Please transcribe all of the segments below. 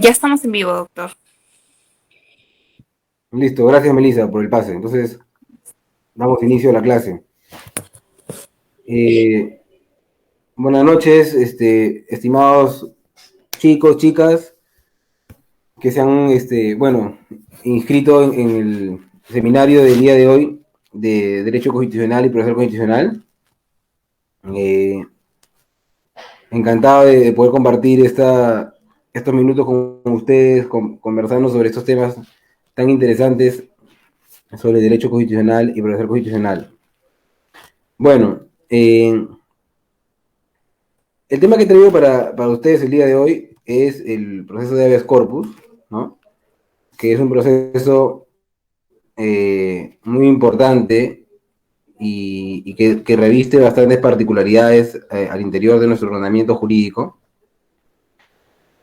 Ya estamos en vivo, doctor. Listo, gracias Melissa por el pase. Entonces, damos inicio a la clase. Eh, Buenas noches, estimados chicos, chicas, que se han, inscrito en el seminario del día de hoy de Derecho Constitucional y Procesal Constitucional. Eh, Encantado de poder compartir estos minutos con ustedes, conversando sobre estos temas tan interesantes sobre Derecho Constitucional y Procesal Constitucional. Bueno, el tema que traigo para ustedes el día de hoy es el proceso de habeas corpus, ¿no? Que es un proceso muy importante y que reviste bastantes particularidades al interior de nuestro ordenamiento jurídico,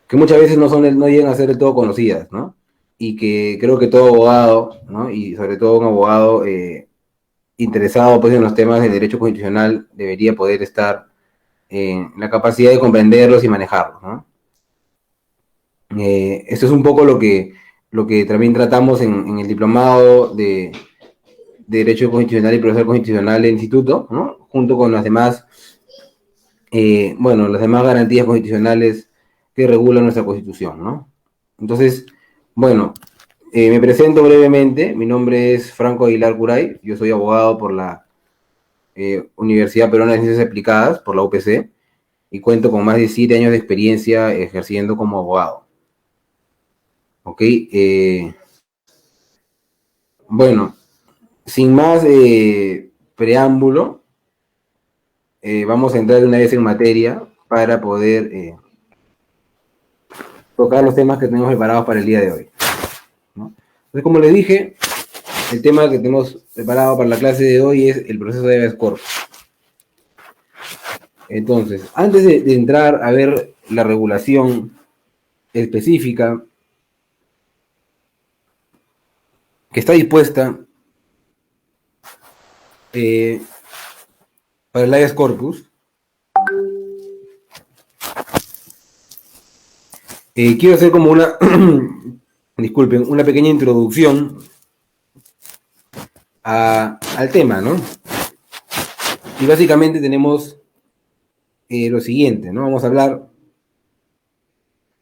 que muchas veces no llegan a ser del todo conocidas, ¿no? Y que creo que todo abogado, ¿no? Y sobre todo un abogado interesado pues, en los temas del derecho constitucional debería poder estar en la capacidad de comprenderlos y manejarlos, ¿no? Esto es un poco lo que también tratamos en el diplomado de Derecho Constitucional y Procesal Constitucional del Instituto, ¿no? Junto con las demás, las demás garantías constitucionales que regulan nuestra Constitución, ¿no? Entonces, bueno, me presento brevemente. Mi nombre es Franco Aguilar Curay. Yo soy abogado por la Universidad Peruana de Ciencias Aplicadas, por la UPC, y cuento con más de 7 años de experiencia ejerciendo como abogado. ¿Ok? Bueno, sin más preámbulo, vamos a entrar de una vez en materia para poder tocar los temas que tenemos preparados para el día de hoy, ¿no? Entonces, como les dije, el tema que tenemos preparado para la clase de hoy es el proceso de habeas corpus. Entonces, antes de entrar a ver la regulación específica que está dispuesta eh, para el habeas corpus, quiero hacer como una, disculpen, una pequeña introducción al tema, ¿no? Y básicamente tenemos lo siguiente, ¿no? Vamos a hablar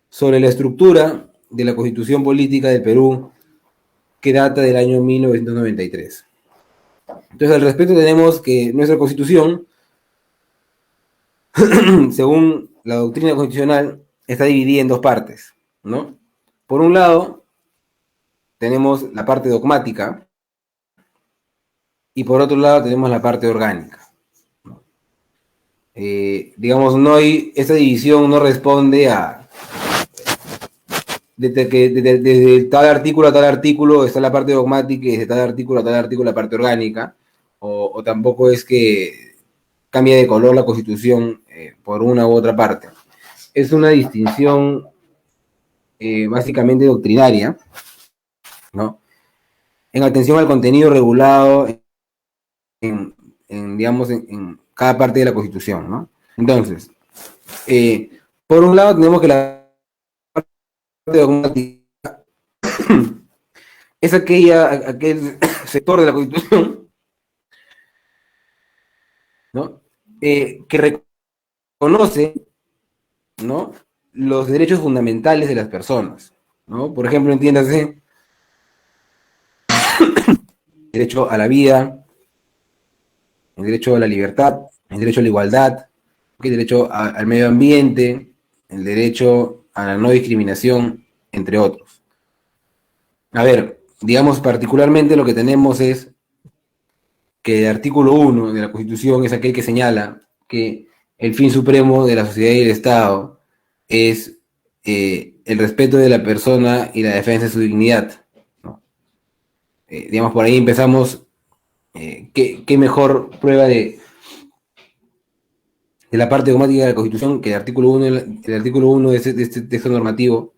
sobre la estructura de la Constitución Política del Perú que data del año 1993. Entonces, al respecto tenemos que nuestra Constitución, según la doctrina constitucional, está dividida en dos partes, ¿no? Por un lado, tenemos la parte dogmática y por otro lado tenemos la parte orgánica. Digamos, esta división no responde a desde tal artículo a tal artículo está la parte dogmática y desde tal artículo a tal artículo la parte orgánica, o tampoco es que cambia de color la Constitución por una u otra parte. Es una distinción básicamente doctrinaria, ¿no? En atención al contenido regulado digamos, en cada parte de la Constitución, ¿no? Entonces, eh, por un lado tenemos que la parte dogmática es aquel sector de la Constitución, ¿no? Que reconoce, ¿no? Los derechos fundamentales de las personas, ¿no? Por ejemplo, entiéndase, el derecho a la vida, el derecho a la libertad, el derecho a la igualdad, el derecho al medio ambiente, el derecho a la no discriminación, entre otros. A ver, digamos particularmente lo que tenemos es que el artículo 1 de la Constitución es aquel que señala que el fin supremo de la sociedad y el Estado es el respeto de la persona y la defensa de su dignidad, ¿no? Digamos, por ahí empezamos, ¿qué mejor prueba de la parte dogmática de la Constitución que el artículo 1 de este texto normativo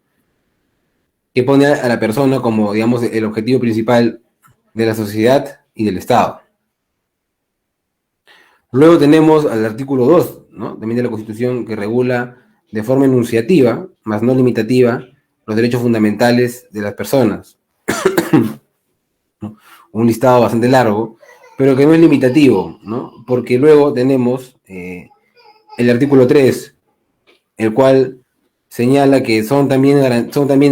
que pone a la persona como, digamos, el objetivo principal de la sociedad y del Estado. Luego tenemos al artículo 2, ¿no? También de la Constitución, que regula de forma enunciativa, más no limitativa, los derechos fundamentales de las personas. ¿No? Un listado bastante largo, pero que no es limitativo, ¿no? Porque luego tenemos el artículo 3, el cual señala que son también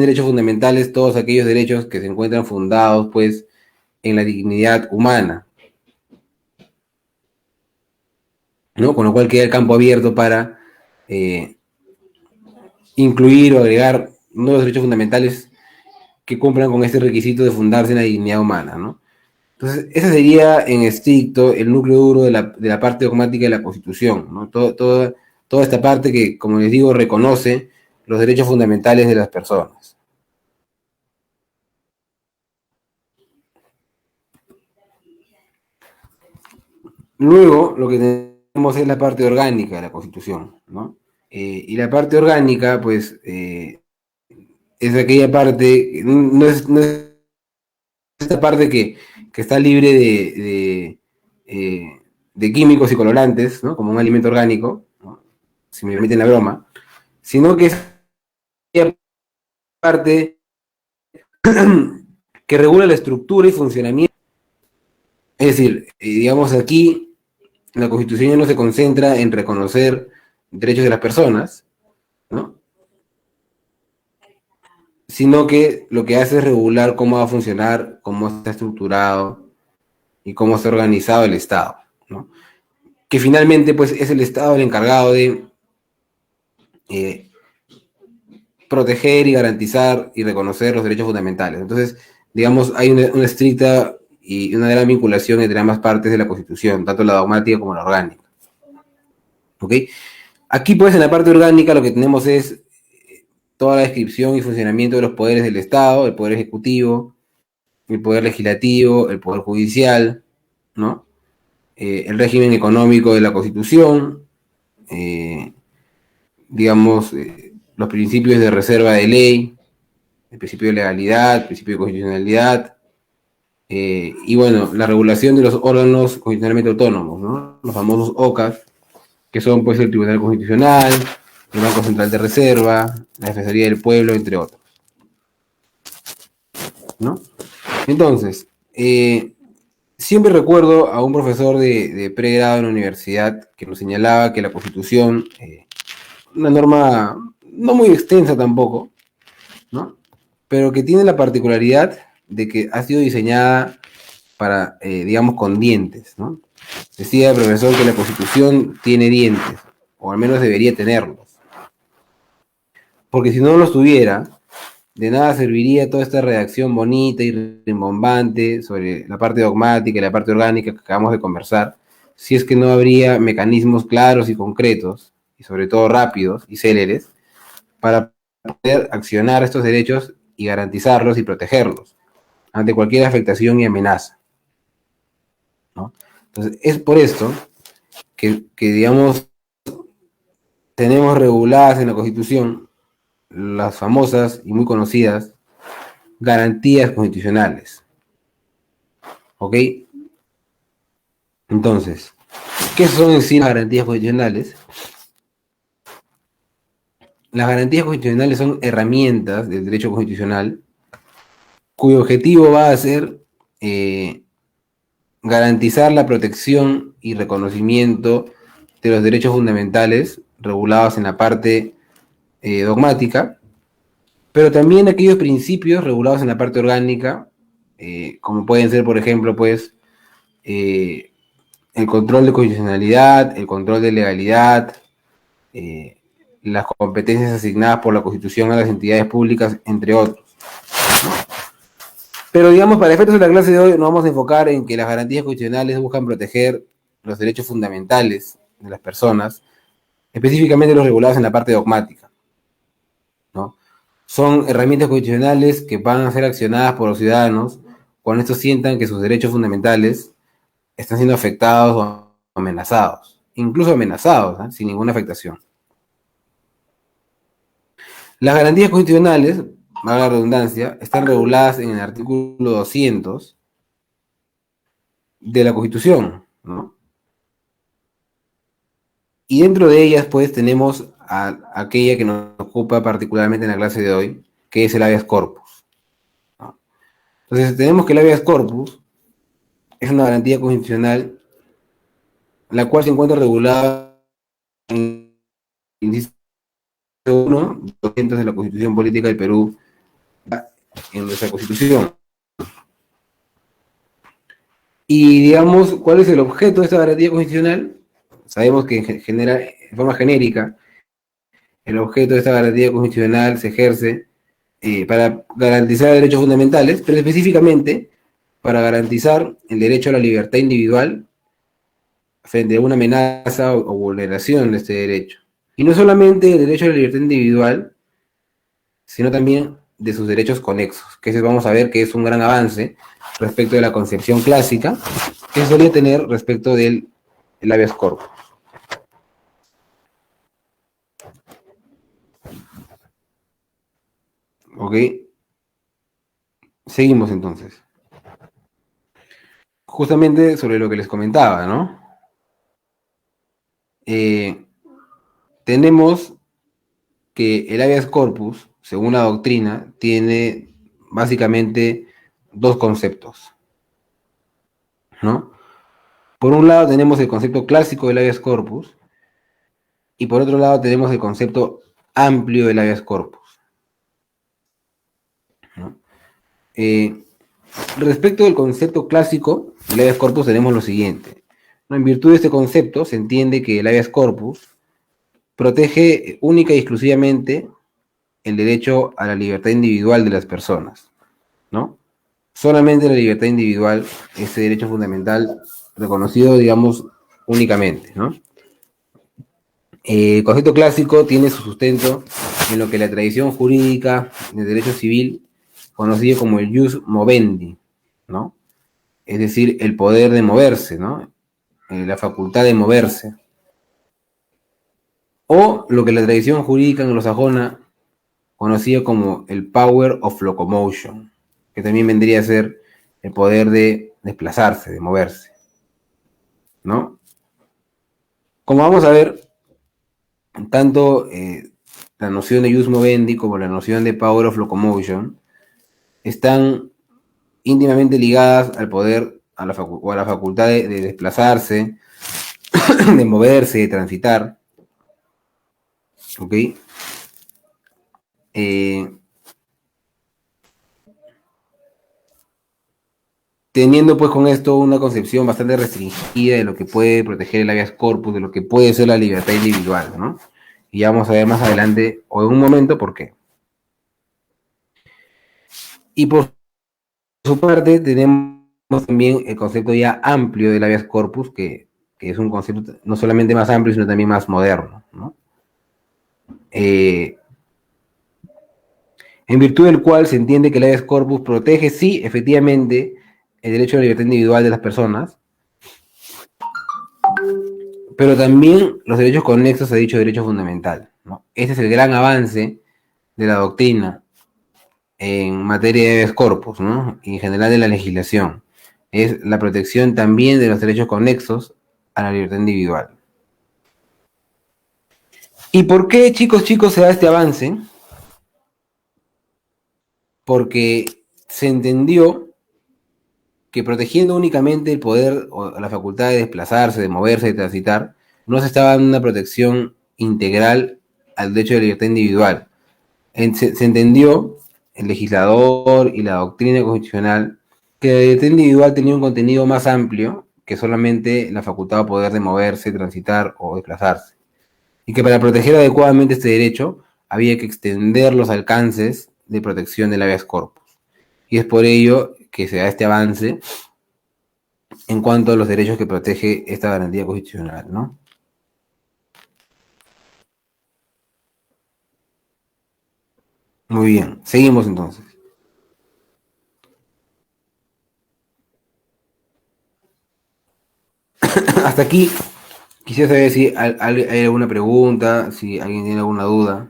derechos fundamentales todos aquellos derechos que se encuentran fundados, pues, en la dignidad humana, ¿no? Con lo cual queda el campo abierto para incluir o agregar nuevos derechos fundamentales que cumplan con este requisito de fundarse en la dignidad humana, ¿no? Entonces, ese sería en estricto el núcleo duro de la parte dogmática de la Constitución, ¿no? Toda esta parte que, como les digo, reconoce los derechos fundamentales de las personas. Luego, lo que tenemos es la parte orgánica de la Constitución, ¿no? Y la parte orgánica, pues, es aquella parte, no es esta parte que está libre de químicos y colorantes, ¿no? Como un alimento orgánico, ¿no? Si me permiten la broma, sino que es aquella parte que regula la estructura y funcionamiento. Es decir, digamos aquí, la Constitución ya no se concentra en reconocer derechos de las personas, ¿no? Sino que lo que hace es regular cómo va a funcionar, cómo está estructurado y cómo está organizado el Estado, ¿no? Que finalmente, pues, es el Estado el encargado de proteger y garantizar y reconocer los derechos fundamentales. Entonces, digamos, hay una estricta y una gran vinculación entre ambas partes de la Constitución, tanto la dogmática como la orgánica. ¿Ok? Aquí, pues, en la parte orgánica lo que tenemos es toda la descripción y funcionamiento de los poderes del Estado, el poder ejecutivo, el poder legislativo, el poder judicial, ¿no? El régimen económico de la Constitución, digamos, los principios de reserva de ley, el principio de legalidad, el principio de constitucionalidad, y bueno, la regulación de los órganos constitucionalmente autónomos, ¿no? Los famosos OCAS, que son pues el Tribunal Constitucional, el Banco Central de Reserva, la Defensoría del Pueblo, entre otros, ¿no? Entonces, siempre recuerdo a un profesor de pregrado en la universidad que nos señalaba que la Constitución, una norma no muy extensa tampoco, ¿no? Pero que tiene la particularidad de que ha sido diseñada para, digamos, con dientes, ¿no? Decía el profesor que la Constitución tiene dientes, o al menos debería tenerlos. Porque si no los tuviera, de nada serviría toda esta redacción bonita y rimbombante sobre la parte dogmática y la parte orgánica que acabamos de conversar, si es que no habría mecanismos claros y concretos, y sobre todo rápidos y céleres, para poder accionar estos derechos y garantizarlos y protegerlos ante cualquier afectación y amenaza, ¿no? Entonces, es por esto que, digamos, tenemos reguladas en la Constitución las famosas y muy conocidas garantías constitucionales. ¿Ok? Entonces, ¿qué son en sí las garantías constitucionales? Las garantías constitucionales son herramientas del derecho constitucional cuyo objetivo va a ser garantizar la protección y reconocimiento de los derechos fundamentales regulados en la parte dogmática, pero también aquellos principios regulados en la parte orgánica, como pueden ser, por ejemplo, pues, el control de constitucionalidad, el control de legalidad, las competencias asignadas por la Constitución a las entidades públicas, entre otros, ¿no? Pero digamos, para efectos de la clase de hoy, nos vamos a enfocar en que las garantías constitucionales buscan proteger los derechos fundamentales de las personas, específicamente los regulados en la parte dogmática, ¿no? Son herramientas constitucionales que van a ser accionadas por los ciudadanos cuando estos sientan que sus derechos fundamentales están siendo afectados o amenazados, incluso amenazados, ¿eh? Sin ninguna afectación. Las garantías constitucionales valga la redundancia, están reguladas en el artículo 200 de la Constitución, ¿no? Y dentro de ellas, pues, tenemos aquella que nos ocupa particularmente en la clase de hoy, que es el habeas corpus, ¿no? Entonces, tenemos que el habeas corpus es una garantía constitucional, la cual se encuentra regulada en el inciso 1, 200 de la Constitución Política del Perú, en nuestra Constitución. Y digamos, ¿cuál es el objeto de esta garantía constitucional? Sabemos que en forma genérica, el objeto de esta garantía constitucional se ejerce para garantizar derechos fundamentales, pero específicamente para garantizar el derecho a la libertad individual frente a una amenaza o vulneración de este derecho. Y no solamente el derecho a la libertad individual, sino también de sus derechos conexos, que vamos a ver que es un gran avance respecto de la concepción clásica que se solía tener respecto del habeas corpus. ¿Ok? Seguimos entonces. Justamente sobre lo que les comentaba, ¿no? Tenemos que el habeas corpus, según la doctrina, tiene básicamente dos conceptos, ¿no? Por un lado tenemos el concepto clásico del habeas corpus y por otro lado tenemos el concepto amplio del habeas corpus, ¿no? Respecto del concepto clásico del habeas corpus tenemos lo siguiente, ¿no? En virtud de este concepto se entiende que el habeas corpus protege única y exclusivamente el derecho a la libertad individual de las personas, ¿no? Solamente la libertad individual, ese derecho fundamental reconocido, digamos, únicamente, ¿no? El concepto clásico tiene su sustento en lo que la tradición jurídica del derecho civil conocido como el jus movendi, ¿no? Es decir, el poder de moverse, ¿no? La facultad de moverse. O lo que la tradición jurídica anglosajona conocía como el power of locomotion, que también vendría a ser el poder de desplazarse, de moverse, ¿no? Como vamos a ver, tanto la noción de jus movendi como la noción de power of locomotion están íntimamente ligadas al poder o a la facultad de desplazarse, de moverse, de transitar, ¿ok? Teniendo pues con esto una concepción bastante restringida de lo que puede proteger el habeas corpus, de lo que puede ser la libertad individual, ¿no? Y ya vamos a ver más adelante, o en un momento, por qué. Y por su parte tenemos también el concepto ya amplio del habeas corpus, que es un concepto no solamente más amplio, sino también más moderno, ¿no? En virtud del cual se entiende que el habeas corpus protege, sí, efectivamente, el derecho a la libertad individual de las personas, pero también los derechos conexos a dicho derecho fundamental, ¿no? Este es el gran avance de la doctrina en materia de habeas corpus, ¿no? Y en general de la legislación. Es la protección también de los derechos conexos a la libertad individual. ¿Y por qué, chicos, se da este avance? Porque se entendió que protegiendo únicamente el poder o la facultad de desplazarse, de moverse, de transitar, no se estaba dando una protección integral al derecho de la libertad individual. Se entendió, el legislador y la doctrina constitucional, que la libertad individual tenía un contenido más amplio que solamente la facultad o poder de moverse, transitar o desplazarse. Y que para proteger adecuadamente este derecho había que extender los alcances de protección del habeas corpus. Y es por ello que se da este avance en cuanto a los derechos que protege esta garantía constitucional, ¿no? Muy bien, seguimos entonces. Hasta aquí quisiera saber si hay alguna pregunta, si alguien tiene alguna duda.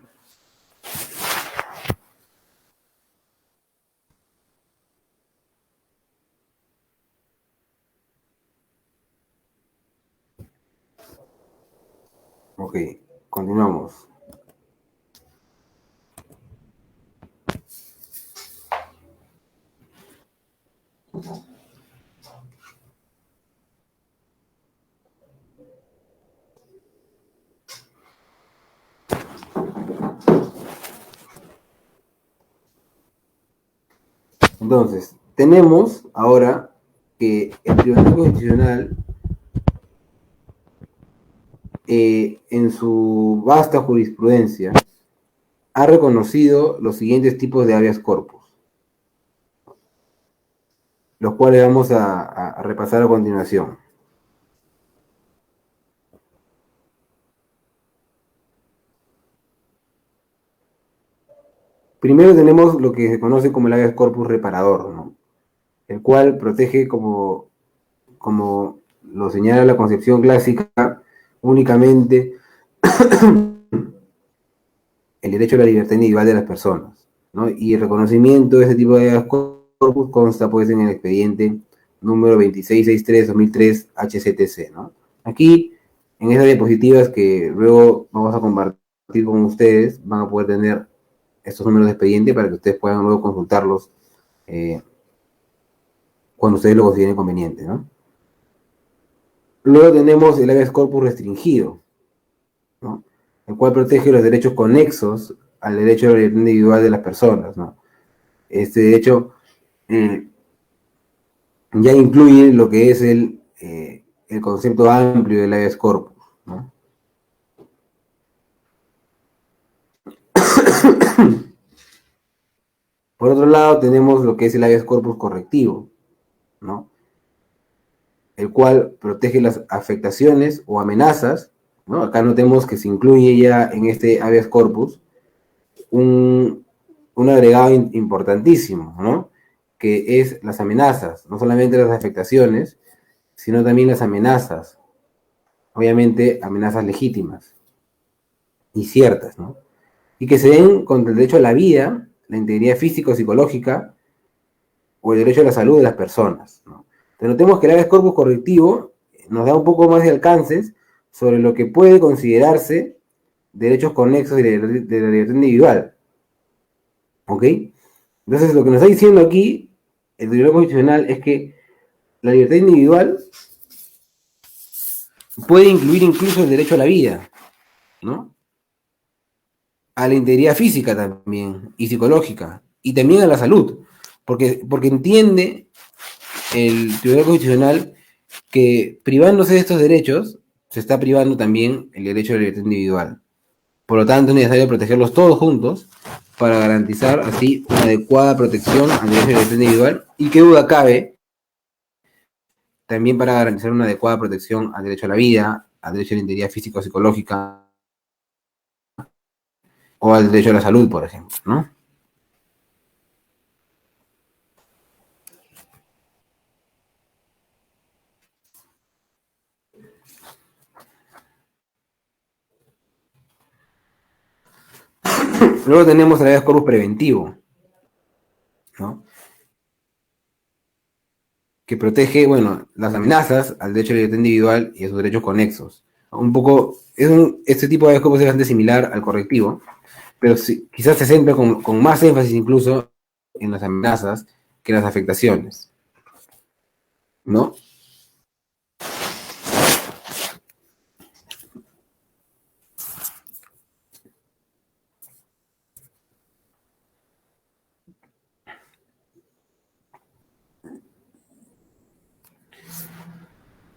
Ok, continuamos. Entonces, tenemos ahora que el Tribunal Constitucional, en su vasta jurisprudencia, ha reconocido los siguientes tipos de habeas corpus, los cuales vamos a repasar a continuación. Primero tenemos lo que se conoce como el habeas corpus reparador, ¿no? El cual protege, como lo señala la concepción clásica, únicamente el derecho a la libertad individual de las personas, ¿no? Y el reconocimiento de este tipo de habeas corpus consta pues en el expediente número 2663-2003 HCTC, ¿no? Aquí, en esas diapositivas que luego vamos a compartir con ustedes, van a poder tener estos números de expediente para que ustedes puedan luego consultarlos cuando ustedes lo consideren conveniente, ¿no? Luego tenemos el habeas corpus restringido, ¿no? El cual protege los derechos conexos al derecho a la libertad individual de las personas, ¿no? Este derecho ya incluye lo que es el concepto amplio del habeas corpus, ¿no? Por otro lado, tenemos lo que es el habeas corpus correctivo, ¿no? El cual protege las afectaciones o amenazas, ¿no? Acá notemos que se incluye ya en este habeas corpus un agregado importantísimo, ¿no? Que es las amenazas, no solamente las afectaciones, sino también las amenazas, obviamente amenazas legítimas y ciertas, ¿no? Y que se den contra el derecho a la vida, la integridad física o psicológica, o el derecho a la salud de las personas, ¿no? Pero notemos que el habeas corpus correctivo nos da un poco más de alcances sobre lo que puede considerarse derechos conexos de la libertad individual, ¿ok? Entonces, lo que nos está diciendo aquí el Tribunal Constitucional es que la libertad individual puede incluir incluso el derecho a la vida, ¿no? A la integridad física también, y psicológica, y también a la salud, porque entiende el Tribunal Constitucional que privándose de estos derechos, se está privando también el derecho a la libertad individual. Por lo tanto, es necesario protegerlos todos juntos para garantizar así una adecuada protección al derecho a la libertad individual y qué duda cabe, también para garantizar una adecuada protección al derecho a la vida, al derecho a la integridad físico-psicológica o al derecho a la salud, por ejemplo, ¿no? Luego tenemos el habeas corpus preventivo, ¿no? Que protege, bueno, las amenazas al derecho a la libertad individual y a sus derechos conexos. Un poco, este tipo de habeas corpus es bastante similar al correctivo, pero sí, quizás se centra con más énfasis incluso en las amenazas que en las afectaciones, ¿no?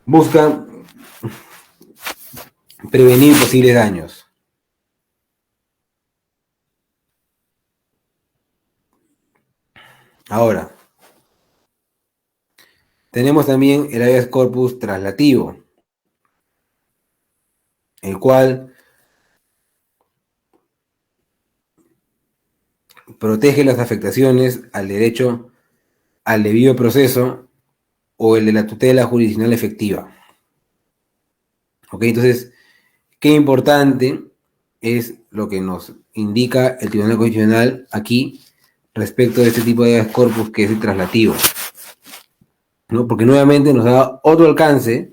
Busca prevenir posibles daños. Ahora, tenemos también el habeas corpus traslativo, el cual protege las afectaciones al derecho al debido proceso o el de la tutela jurisdiccional efectiva. ¿Ok? Entonces, qué importante es lo que nos indica el Tribunal Constitucional aquí respecto de este tipo de habeas corpus que es el traslativo, ¿no? Porque nuevamente nos da otro alcance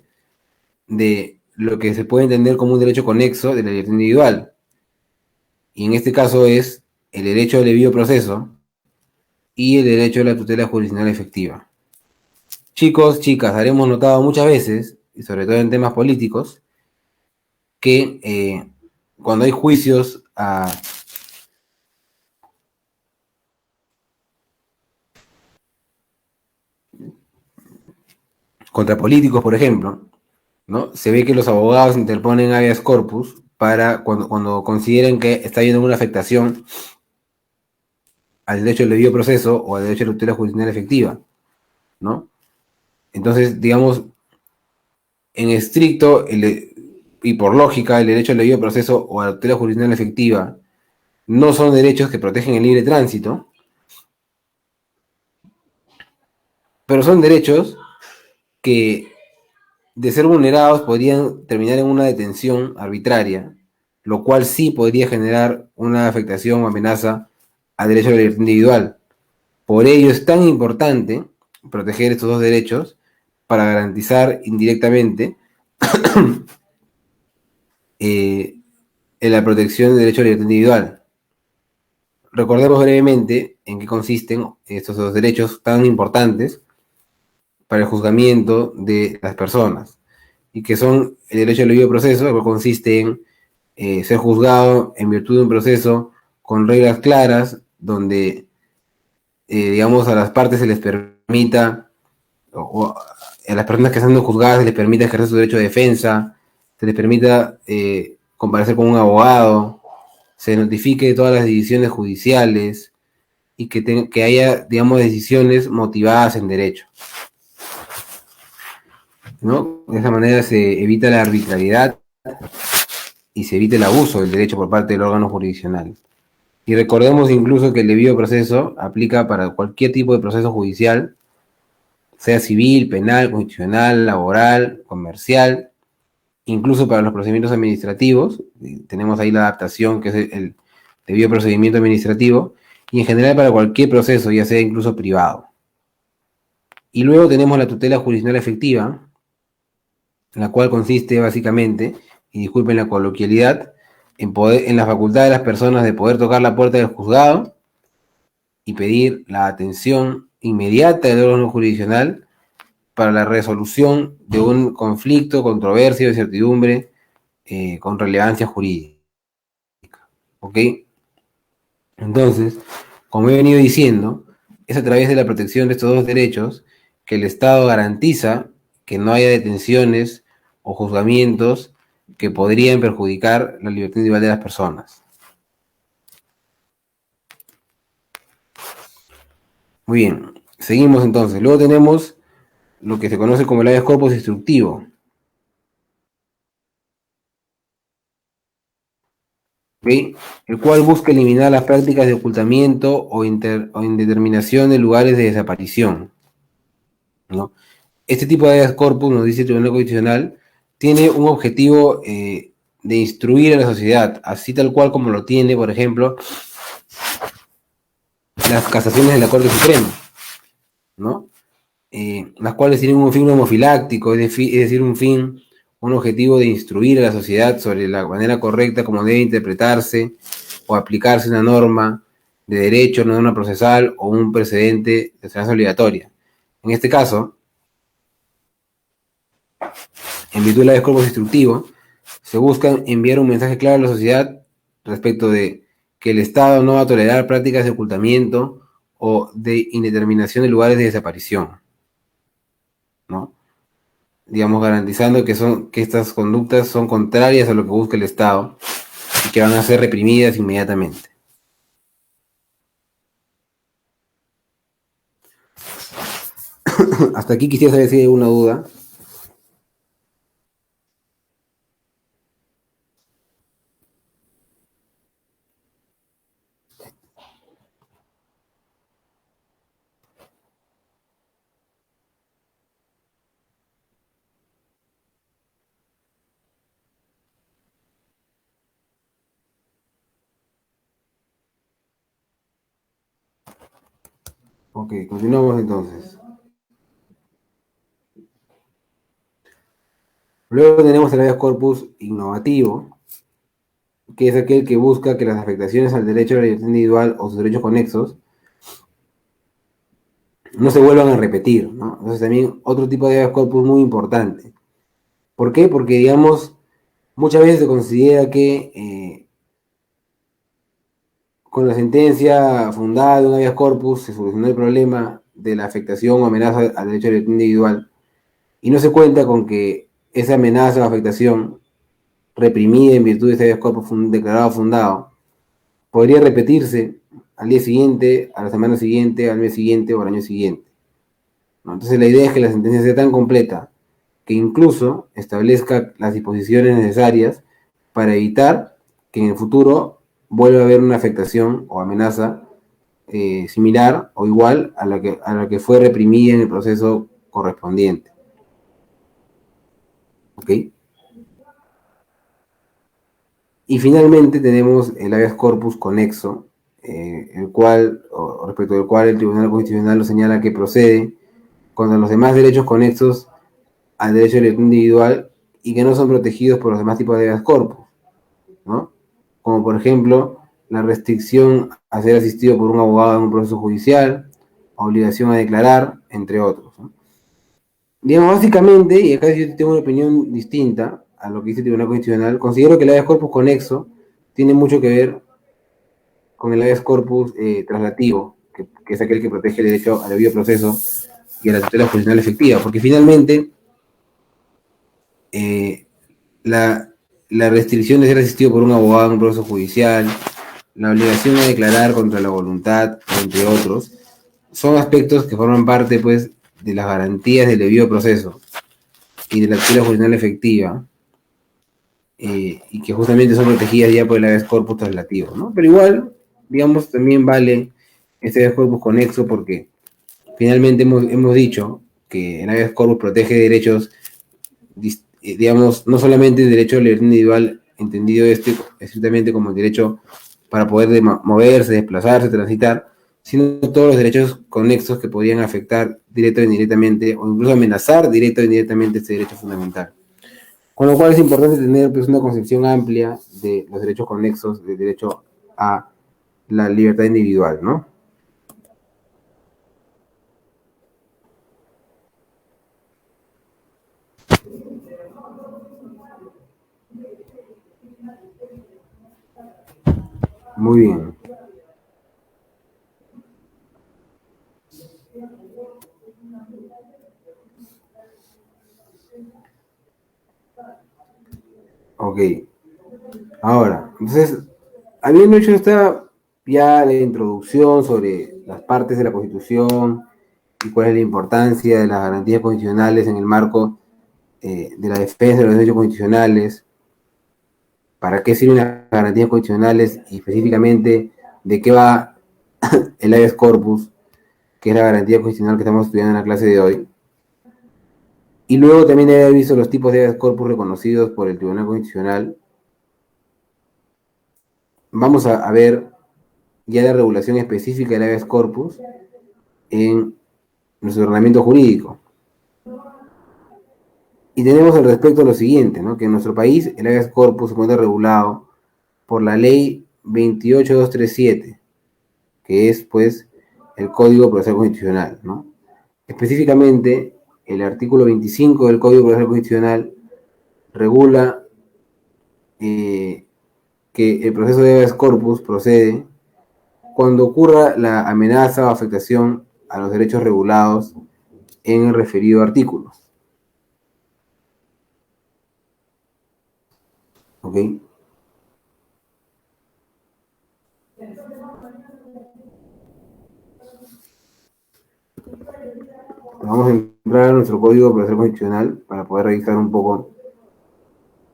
de lo que se puede entender como un derecho conexo de la libertad individual. Y en este caso es el derecho al debido proceso y el derecho a la tutela jurisdiccional efectiva. Chicos, chicas, haremos notado muchas veces, y sobre todo en temas políticos, que cuando hay juicios contra políticos, por ejemplo, ¿no? Se ve que los abogados interponen habeas corpus para cuando consideren que está habiendo una afectación al derecho al debido proceso o al derecho a la tutela jurisdiccional efectiva, ¿no? Entonces, digamos, en estricto y por lógica, el derecho al debido proceso o a la tutela jurisdiccional efectiva no son derechos que protegen el libre tránsito, pero son derechos que, de ser vulnerados, podrían terminar en una detención arbitraria, lo cual sí podría generar una afectación o amenaza al derecho a la libertad individual. Por ello es tan importante proteger estos dos derechos para garantizar indirectamente eh, la protección del derecho a la libertad individual. Recordemos brevemente en qué consisten estos dos derechos tan importantes para el juzgamiento de las personas, y que son el derecho al debido proceso, que consiste en ser juzgado en virtud de un proceso con reglas claras, donde, digamos, a las partes se les permita, o a las personas que están siendo juzgadas se les permita ejercer su derecho de defensa, se les permita comparecer con un abogado, se notifique todas las decisiones judiciales y que haya, digamos, decisiones motivadas en derecho, ¿no? De esa manera se evita la arbitrariedad y se evita el abuso del derecho por parte del órgano jurisdiccional. Y recordemos incluso que el debido proceso aplica para cualquier tipo de proceso judicial, sea civil, penal, constitucional, laboral, comercial, incluso para los procedimientos administrativos. Tenemos ahí la adaptación, que es el debido procedimiento administrativo, y en general para cualquier proceso, ya sea incluso privado. Y luego tenemos la tutela jurisdiccional efectiva, la cual consiste básicamente, y disculpen la coloquialidad, en la facultad de las personas de poder tocar la puerta del juzgado y pedir la atención inmediata del órgano jurisdiccional para la resolución de un conflicto, controversia o incertidumbre con relevancia jurídica. ¿Ok? Entonces, como he venido diciendo, es a través de la protección de estos dos derechos que el Estado garantiza que no haya detenciones o juzgamientos que podrían perjudicar la libertad individual de las personas. Muy bien, seguimos entonces. Luego tenemos lo que se conoce como el habeas corpus instructivo, ¿okay? El cual busca eliminar las prácticas de ocultamiento o indeterminación de lugares de desaparición, ¿no? Este tipo de habeas corpus, nos dice el Tribunal Constitucional, tiene un objetivo de instruir a la sociedad, así tal cual como lo tiene, por ejemplo, las casaciones de la Corte Suprema, ¿no? Las cuales tienen un fin homofiláctico, es decir, un objetivo de instruir a la sociedad sobre la manera correcta como debe interpretarse o aplicarse una norma de derecho, una norma procesal o un precedente de enseñanza obligatoria. En este caso, en virtud del habeas corpus instructivo, se busca enviar un mensaje claro a la sociedad respecto de que el Estado no va a tolerar prácticas de ocultamiento o de indeterminación de lugares de desaparición, ¿no? Digamos, garantizando que estas conductas son contrarias a lo que busca el Estado y que van a ser reprimidas inmediatamente. Hasta aquí quisiera saber si hay alguna duda. Ok, continuamos entonces. Luego tenemos el habeas corpus innovativo, que es aquel que busca que las afectaciones al derecho a la libertad individual o sus derechos conexos no se vuelvan a repetir, ¿no? Entonces también otro tipo de habeas corpus muy importante. ¿Por qué? Porque, digamos, muchas veces se considera que con la sentencia fundada de un habeas corpus se solucionó el problema de la afectación o amenaza al derecho a la libertad individual y no se cuenta con que esa amenaza o afectación reprimida en virtud de ese habeas corpus declarado fundado podría repetirse al día siguiente, a la semana siguiente, al mes siguiente o al año siguiente, ¿no? Entonces la idea es que la sentencia sea tan completa que incluso establezca las disposiciones necesarias para evitar que en el futuro vuelva a haber una afectación o amenaza similar o igual a la que fue reprimida en el proceso correspondiente. ¿Ok? Y finalmente tenemos el habeas corpus conexo, el cual, o respecto del cual el Tribunal Constitucional lo señala que procede contra los demás derechos conexos al derecho de libertad individual y que no son protegidos por los demás tipos de habeas corpus, ¿no? Como por ejemplo la restricción a ser asistido por un abogado en un proceso judicial, obligación a declarar, entre otros, ¿no? Digamos, básicamente, y acá yo tengo una opinión distinta a lo que dice el Tribunal Constitucional, considero que el habeas corpus conexo tiene mucho que ver con el habeas corpus traslativo, que es aquel que protege el derecho al debido proceso y a la tutela judicial efectiva, porque finalmente eh, la, la restricción de ser asistido por un abogado en un proceso judicial, la obligación a declarar contra la voluntad, entre otros, son aspectos que forman parte, pues, de las garantías del debido proceso y de la tutela judicial efectiva, y que justamente son protegidas ya por el habeas corpus traslativo, ¿no? Pero igual, digamos, también vale este habeas corpus conexo porque finalmente hemos dicho que el habeas corpus protege derechos, digamos, no solamente el derecho a la libertad individual, entendido estrictamente como el derecho para poder moverse, desplazarse, transitar, sino todos los derechos conexos que podrían afectar directo o indirectamente, o incluso amenazar directo o indirectamente este derecho fundamental. Con lo cual es importante tener, pues, una concepción amplia de los derechos conexos del derecho a la libertad individual, ¿no? Muy bien. Ok. Ahora, entonces, habiendo hecho esta ya la introducción sobre las partes de la Constitución y cuál es la importancia de las garantías constitucionales en el marco de la defensa de los derechos constitucionales, para qué sirven las garantías constitucionales y específicamente de qué va el habeas corpus, que es la garantía constitucional que estamos estudiando en la clase de hoy. Y luego también he visto los tipos de habeas corpus reconocidos por el Tribunal Constitucional. Vamos a ver ya la regulación específica del habeas corpus en nuestro ordenamiento jurídico. Y tenemos al respecto lo siguiente, ¿no? Que en nuestro país el habeas corpus se encuentra regulado por la ley 28237, que es, pues, el Código Procesal Constitucional, ¿no? Específicamente, el artículo 25 del Código Procesal Constitucional regula que el proceso de habeas corpus procede cuando ocurra la amenaza o afectación a los derechos regulados en el referido artículo. ¿Ok? Vamos a entrar a nuestro código procesal constitucional para poder revisar un poco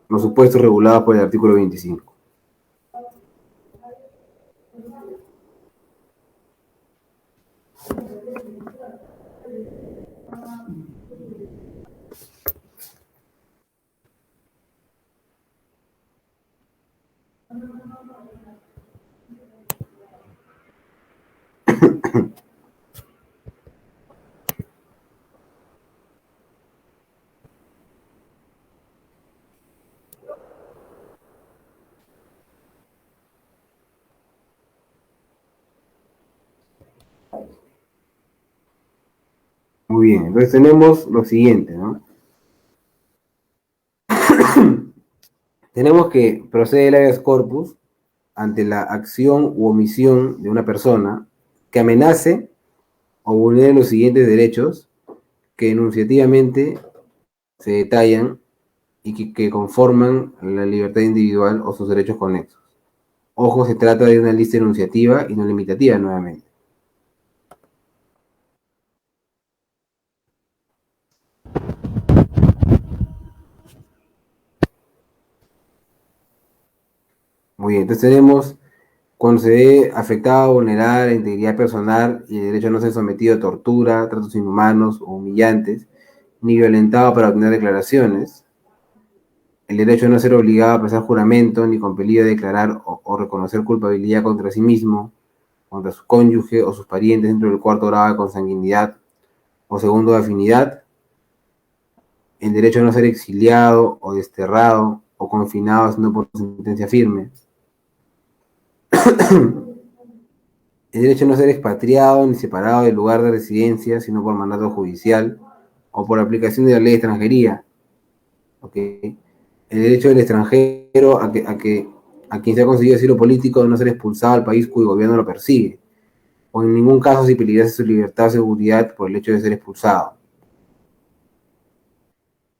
los supuestos regulados por el artículo 25. Muy bien, entonces tenemos lo siguiente, ¿no? Tenemos que procede el habeas corpus ante la acción u omisión de una persona que amenace o vulnere los siguientes derechos que enunciativamente se detallan y que conforman la libertad individual o sus derechos conexos. Ojo, se trata de una lista enunciativa y no limitativa nuevamente. Muy bien, entonces tenemos cuando se ve afectada o vulnerada la integridad personal y el derecho a no ser sometido a tortura, tratos inhumanos o humillantes, ni violentado para obtener declaraciones, el derecho a no ser obligado a prestar juramento, ni compelido a declarar o reconocer culpabilidad contra sí mismo, contra su cónyuge o sus parientes dentro del cuarto grado de consanguinidad o segundo de afinidad, el derecho a no ser exiliado o desterrado o confinado sino por sentencia firme, el derecho a no ser expatriado ni separado del lugar de residencia sino por mandato judicial o por aplicación de la ley de extranjería. ¿Okay? El derecho del extranjero a quien se ha conseguido asilo político de no ser expulsado al país cuyo gobierno lo persigue, o en ningún caso si peligrase su libertad o seguridad por el hecho de ser expulsado.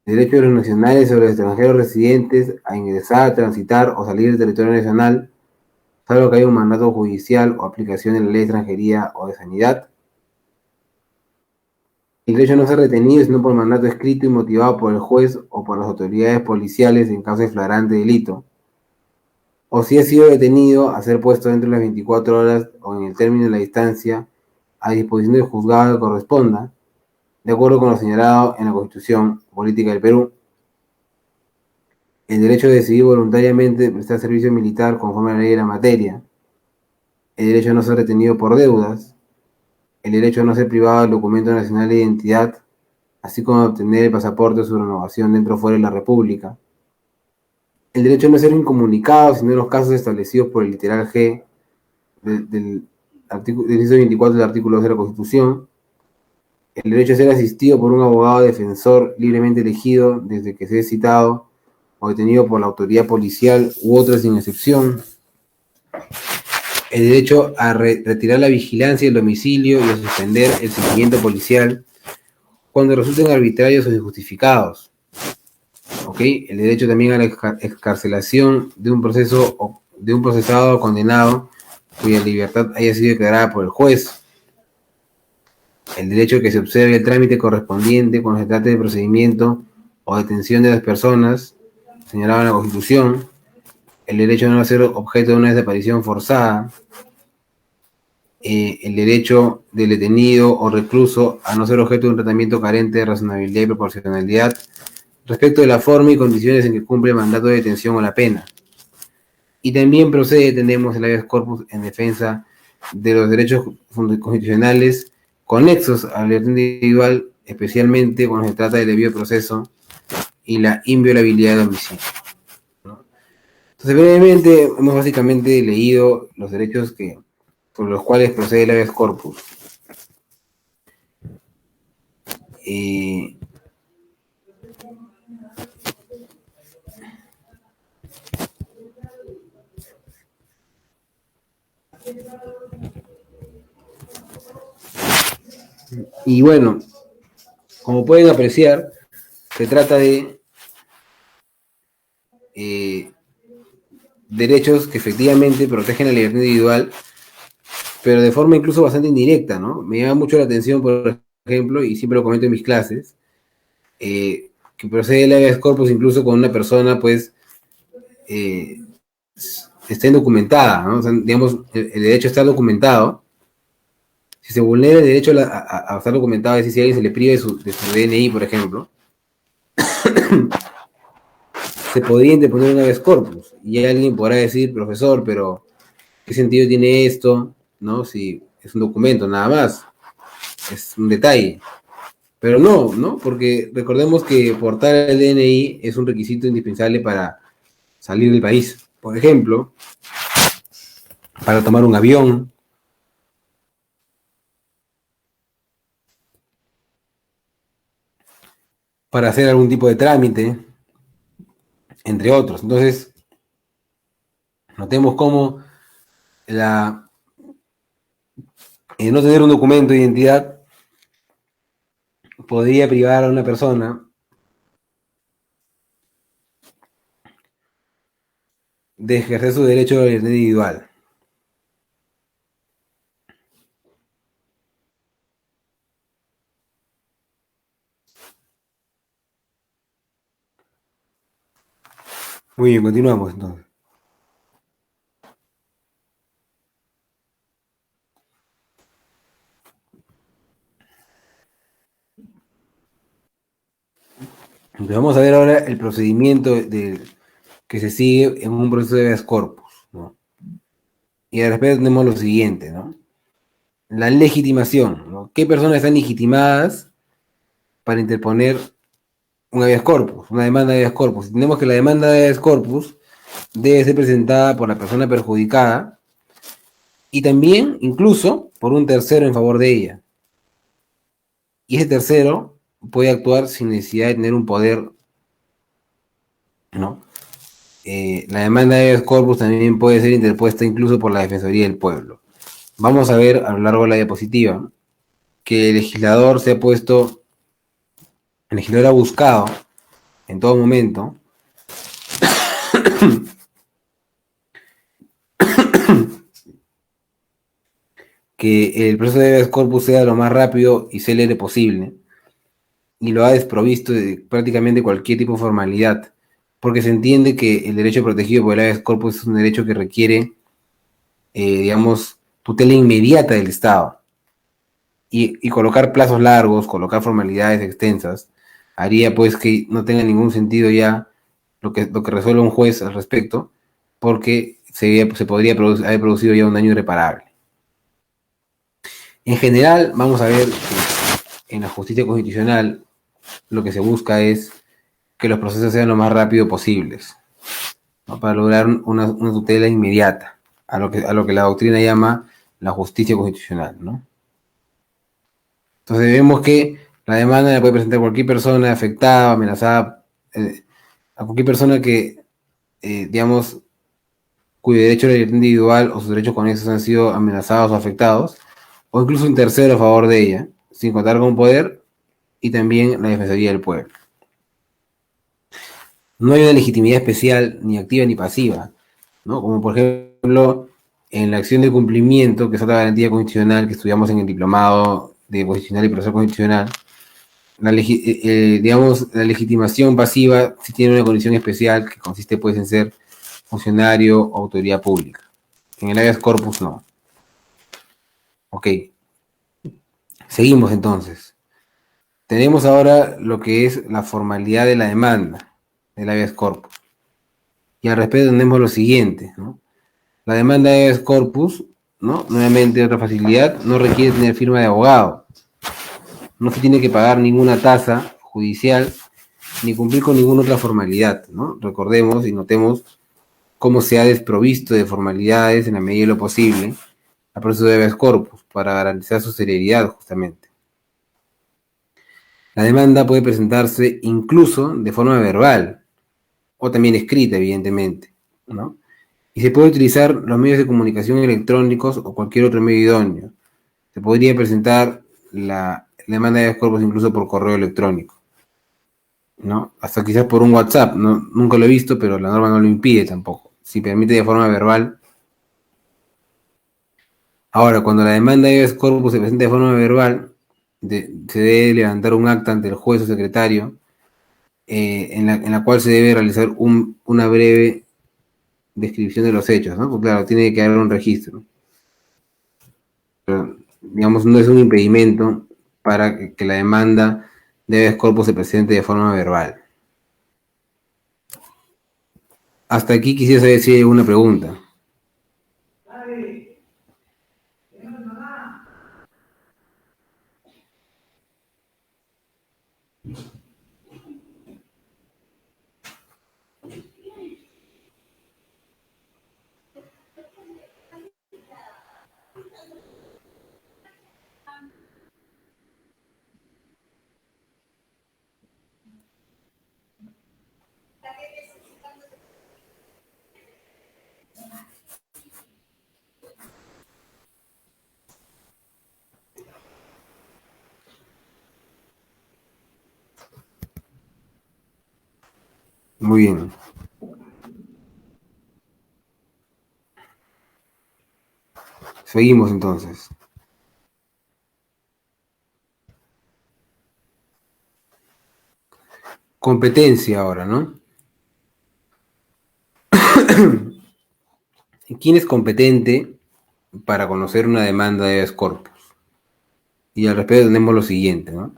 El derecho de los nacionales o de los extranjeros residentes a ingresar, transitar o salir del territorio nacional, salvo que haya un mandato judicial o aplicación de la ley de extranjería o de sanidad. El derecho a no ser retenido sino por mandato escrito y motivado por el juez o por las autoridades policiales en caso de flagrante delito, o si ha sido detenido, a ser puesto dentro de las 24 horas o en el término de la distancia a disposición del juzgado que corresponda, de acuerdo con lo señalado en la Constitución Política del Perú. El derecho de decidir voluntariamente prestar servicio militar conforme a la ley de la materia, el derecho a no ser retenido por deudas, el derecho a no ser privado del documento nacional de identidad, así como a obtener el pasaporte o su renovación dentro o fuera de la República, el derecho a no ser incomunicado, sino en los casos establecidos por el literal G del inciso 24 del artículo 2 de la Constitución, el derecho a ser asistido por un abogado defensor libremente elegido desde que sea citado o detenido por la autoridad policial u otra sin excepción, el derecho a retirar la vigilancia del domicilio y a suspender el seguimiento policial cuando resulten arbitrarios o injustificados. ¿Okay? El derecho también a la excarcelación de un procesado o condenado cuya libertad haya sido declarada por el juez. El derecho a que se observe el trámite correspondiente cuando se trate de procedimiento o detención de las personas señalado en la Constitución. El derecho a no ser objeto de una desaparición forzada. El derecho del detenido o recluso a no ser objeto de un tratamiento carente de razonabilidad y proporcionalidad respecto de la forma y condiciones en que cumple el mandato de detención o la pena. Y también tenemos el habeas corpus en defensa de los derechos constitucionales conexos a la libertad individual, especialmente cuando se trata del debido proceso y la inviolabilidad del domicilio. ¿No? Entonces, brevemente, hemos básicamente leído los derechos por los cuales procede el habeas corpus. Y bueno, como pueden apreciar, se trata de derechos que efectivamente protegen la libertad individual, pero de forma incluso bastante indirecta, ¿no? Me llama mucho la atención, por ejemplo, y siempre lo comento en mis clases, que procede el habeas corpus incluso con una persona, pues, está indocumentada, ¿no? O sea, digamos, el derecho a estar documentado. Si se vulnera el derecho a estar documentado, es decir, si a alguien se le priva de su DNI, por ejemplo, se podría interponer un habeas corpus. Y alguien podrá decir, profesor, pero ¿qué sentido tiene esto? ¿No? Si es un documento, nada más. Es un detalle. Pero no, ¿no? Porque recordemos que portar el DNI es un requisito indispensable para salir del país. Por ejemplo, para tomar un avión, para hacer algún tipo de trámite, entre otros. Entonces, notemos cómo no tener un documento de identidad podría privar a una persona de ejercer su derecho de libertad individual. Muy bien, continuamos entonces. Entonces vamos a ver ahora el procedimiento que se sigue en un proceso de habeas corpus, ¿no? Y al respecto tenemos lo siguiente, ¿no? La legitimación, ¿no? ¿Qué personas están legitimadas para interponer un habeas corpus, una demanda de habeas corpus? Tenemos que la demanda de habeas corpus debe ser presentada por la persona perjudicada y también, incluso, por un tercero en favor de ella. Y ese tercero puede actuar sin necesidad de tener un poder, ¿no? La demanda de habeas corpus también puede ser interpuesta incluso por la Defensoría del Pueblo. Vamos a ver a lo largo de la diapositiva que el legislador se ha puesto, el legislador ha buscado en todo momento que el proceso de habeas corpus sea lo más rápido y célere posible, y lo ha desprovisto de prácticamente cualquier tipo de formalidad, porque se entiende que el derecho protegido por el habeas corpus es un derecho que requiere, digamos, tutela inmediata del Estado. Y colocar plazos largos, colocar formalidades extensas, haría pues que no tenga ningún sentido ya lo que resuelva un juez al respecto, porque se podría haber producido ya un daño irreparable. En general, vamos a ver que en la justicia constitucional lo que se busca es que los procesos sean lo más rápido posibles, ¿no? Para lograr una tutela inmediata, a lo que la doctrina llama la justicia constitucional, ¿no? Entonces vemos que la demanda la puede presentar cualquier persona afectada, amenazada, a cualquier persona que, digamos, cuyo derecho a la libertad individual o sus derechos conexos han sido amenazados o afectados, o incluso un tercero a favor de ella, sin contar con poder, y también la Defensoría del Pueblo. No hay una legitimidad especial, ni activa ni pasiva, ¿no? Como por ejemplo, en la acción de cumplimiento, que es otra garantía constitucional que estudiamos en el diplomado de constitucional y proceso constitucional, digamos, la legitimación pasiva sí tiene una condición especial que consiste pues en ser funcionario o autoridad pública. En el habeas corpus no. Ok, seguimos entonces. Tenemos ahora lo que es la formalidad de la demanda del habeas corpus. Y al respecto tenemos lo siguiente, ¿no? La demanda de habeas corpus, ¿no? Nuevamente otra facilidad, no requiere tener firma de abogado. No se tiene que pagar ninguna tasa judicial ni cumplir con ninguna otra formalidad, ¿no? Recordemos y notemos cómo se ha desprovisto de formalidades en la medida de lo posible al proceso de habeas corpus para garantizar su celeridad justamente. La demanda puede presentarse incluso de forma verbal o también escrita, evidentemente, ¿no? Y se puede utilizar los medios de comunicación electrónicos o cualquier otro medio idóneo. Se podría presentar la demanda de habeas corpus incluso por correo electrónico, ¿no? Hasta quizás por un WhatsApp, ¿no? Nunca lo he visto, pero la norma no lo impide tampoco. Si permite de forma verbal. Ahora, cuando la demanda de habeas corpus se presenta de forma verbal, se debe levantar un acta ante el juez o secretario, en la cual se debe realizar una breve descripción de los hechos, ¿no? Porque claro, tiene que haber un registro. Pero, digamos, no es un impedimento para que la demanda de habeas corpus se presente de forma verbal. Hasta aquí quisiera saber si hay alguna pregunta. Muy bien. Seguimos entonces. Competencia ahora, ¿no? ¿Quién es competente para conocer una demanda de habeas corpus? Y al respecto tenemos lo siguiente, ¿no?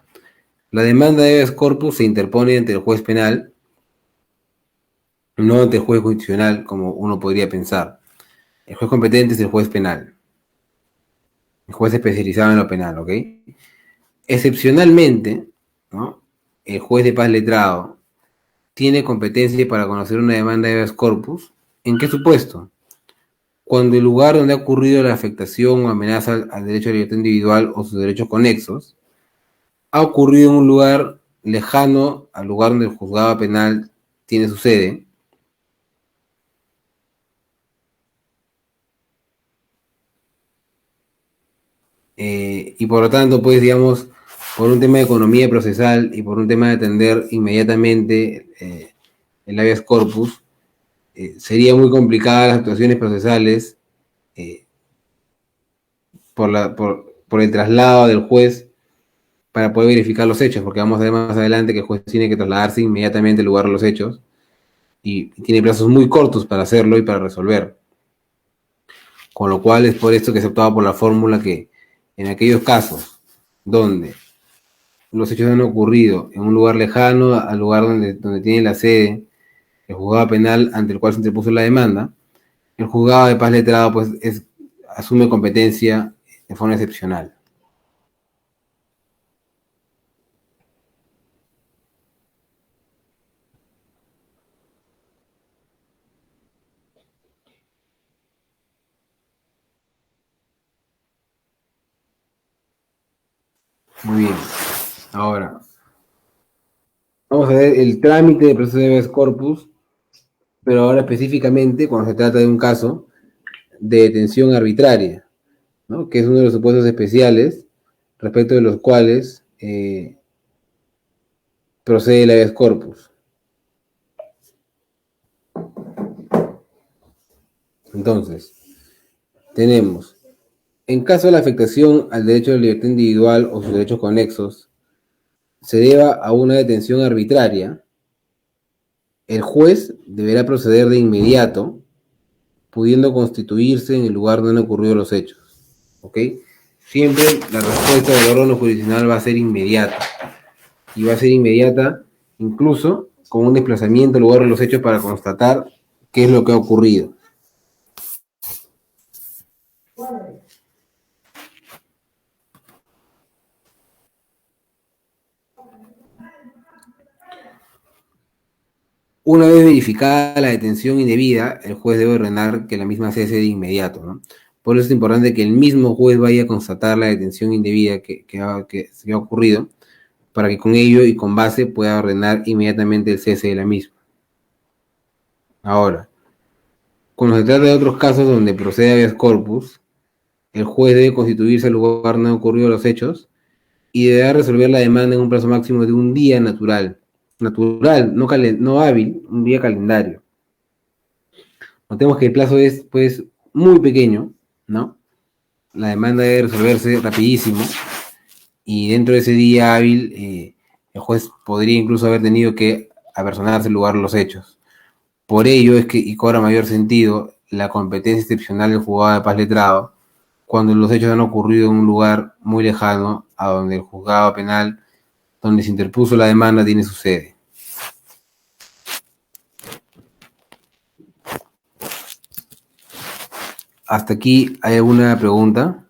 La demanda de habeas corpus se interpone ante el juez penal, no ante el juez constitucional, como uno podría pensar. El juez competente es el juez penal, el juez especializado en lo penal, ¿ok? Excepcionalmente, ¿no? El juez de paz letrado tiene competencia para conocer una demanda de habeas corpus. ¿En qué supuesto? Cuando el lugar donde ha ocurrido la afectación o amenaza al derecho a la libertad individual o sus derechos conexos ha ocurrido en un lugar lejano al lugar donde el juzgado penal tiene su sede, y por lo tanto, pues, digamos, por un tema de economía procesal y por un tema de atender inmediatamente el habeas corpus, sería muy complicada las actuaciones procesales eh, por el traslado del juez para poder verificar los hechos, porque vamos a ver más adelante que el juez tiene que trasladarse inmediatamente al lugar de los hechos y tiene plazos muy cortos para hacerlo y para resolver. Con lo cual es por esto que se optaba por la fórmula que en aquellos casos donde los hechos han ocurrido en un lugar lejano al lugar donde tiene la sede el juzgado penal ante el cual se interpuso la demanda, el juzgado de paz letrado pues asume competencia de forma excepcional. Muy bien. Ahora, vamos a ver el trámite de proceso de habeas corpus, pero ahora específicamente cuando se trata de un caso de detención arbitraria, ¿no? Que es uno de los supuestos especiales respecto de los cuales procede el habeas corpus. Entonces, tenemos, en caso de la afectación al derecho de la libertad individual o sus derechos conexos, se deba a una detención arbitraria, el juez deberá proceder de inmediato, pudiendo constituirse en el lugar donde han ocurrido los hechos. ¿Ok? Siempre la respuesta del órgano jurisdiccional va a ser inmediata. Y va a ser inmediata incluso con un desplazamiento al lugar de los hechos para constatar qué es lo que ha ocurrido. Una vez verificada la detención indebida, el juez debe ordenar que la misma cese de inmediato, ¿no? Por eso es importante que el mismo juez vaya a constatar la detención indebida que ha ocurrido, para que con ello y con base pueda ordenar inmediatamente el cese de la misma. Ahora, cuando se trata de otros casos donde procede habeas corpus, el juez debe constituirse al lugar donde han ocurrido los hechos y deberá resolver la demanda en un plazo máximo de un día natural, no hábil, un día calendario. Notemos que el plazo es, pues, muy pequeño, ¿no? La demanda debe resolverse rapidísimo y dentro de ese día hábil, el juez podría incluso haber tenido que apersonarse al lugar de los hechos. Por ello es que, y cobra mayor sentido, la competencia excepcional del juzgado de paz letrado, cuando los hechos han ocurrido en un lugar muy lejano a donde el juzgado penal, donde se interpuso la demanda, tiene su sede. ¿Hasta aquí hay alguna pregunta?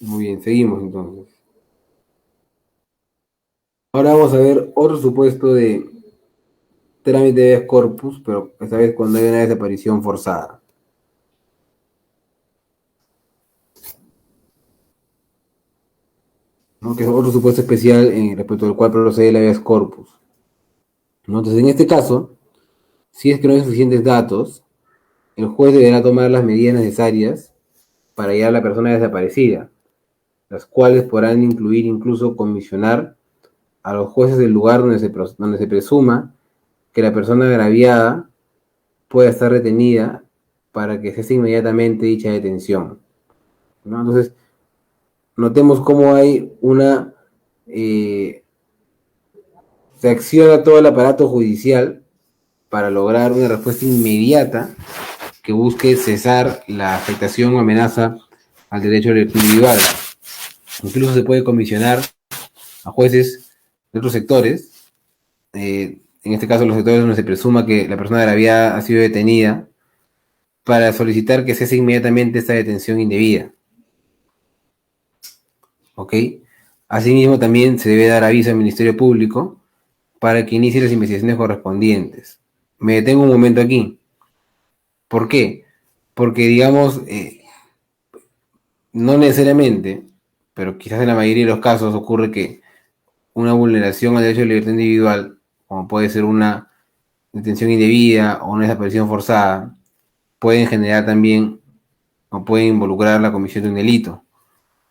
Muy bien, seguimos entonces. Ahora vamos a ver otro supuesto de trámite de habeas corpus, pero esta vez cuando hay una desaparición forzada. ¿no? Que es otro supuesto especial respecto al cual procede el habeas corpus, ¿no? Entonces, en este caso, si es que no hay suficientes datos, el juez deberá tomar las medidas necesarias para hallar a la persona desaparecida, las cuales podrán incluir incluso comisionar a los jueces del lugar donde se presuma que la persona agraviada pueda estar retenida para que cese inmediatamente dicha detención, ¿no? Entonces, notemos cómo hay se acciona todo el aparato judicial para lograr una respuesta inmediata que busque cesar la afectación o amenaza al derecho individual. Incluso se puede comisionar a jueces de otros sectores, en este caso los sectores donde se presuma que la persona agraviada ha sido detenida, para solicitar que cese inmediatamente esta detención indebida. ¿Ok? Asimismo, también se debe dar aviso al Ministerio Público para que inicie las investigaciones correspondientes. Me detengo un momento aquí. ¿Por qué? Porque, digamos, no necesariamente, pero quizás en la mayoría de los casos ocurre que una vulneración al derecho de libertad individual, como puede ser una detención indebida o una desaparición forzada, pueden generar también o pueden involucrar la comisión de un delito.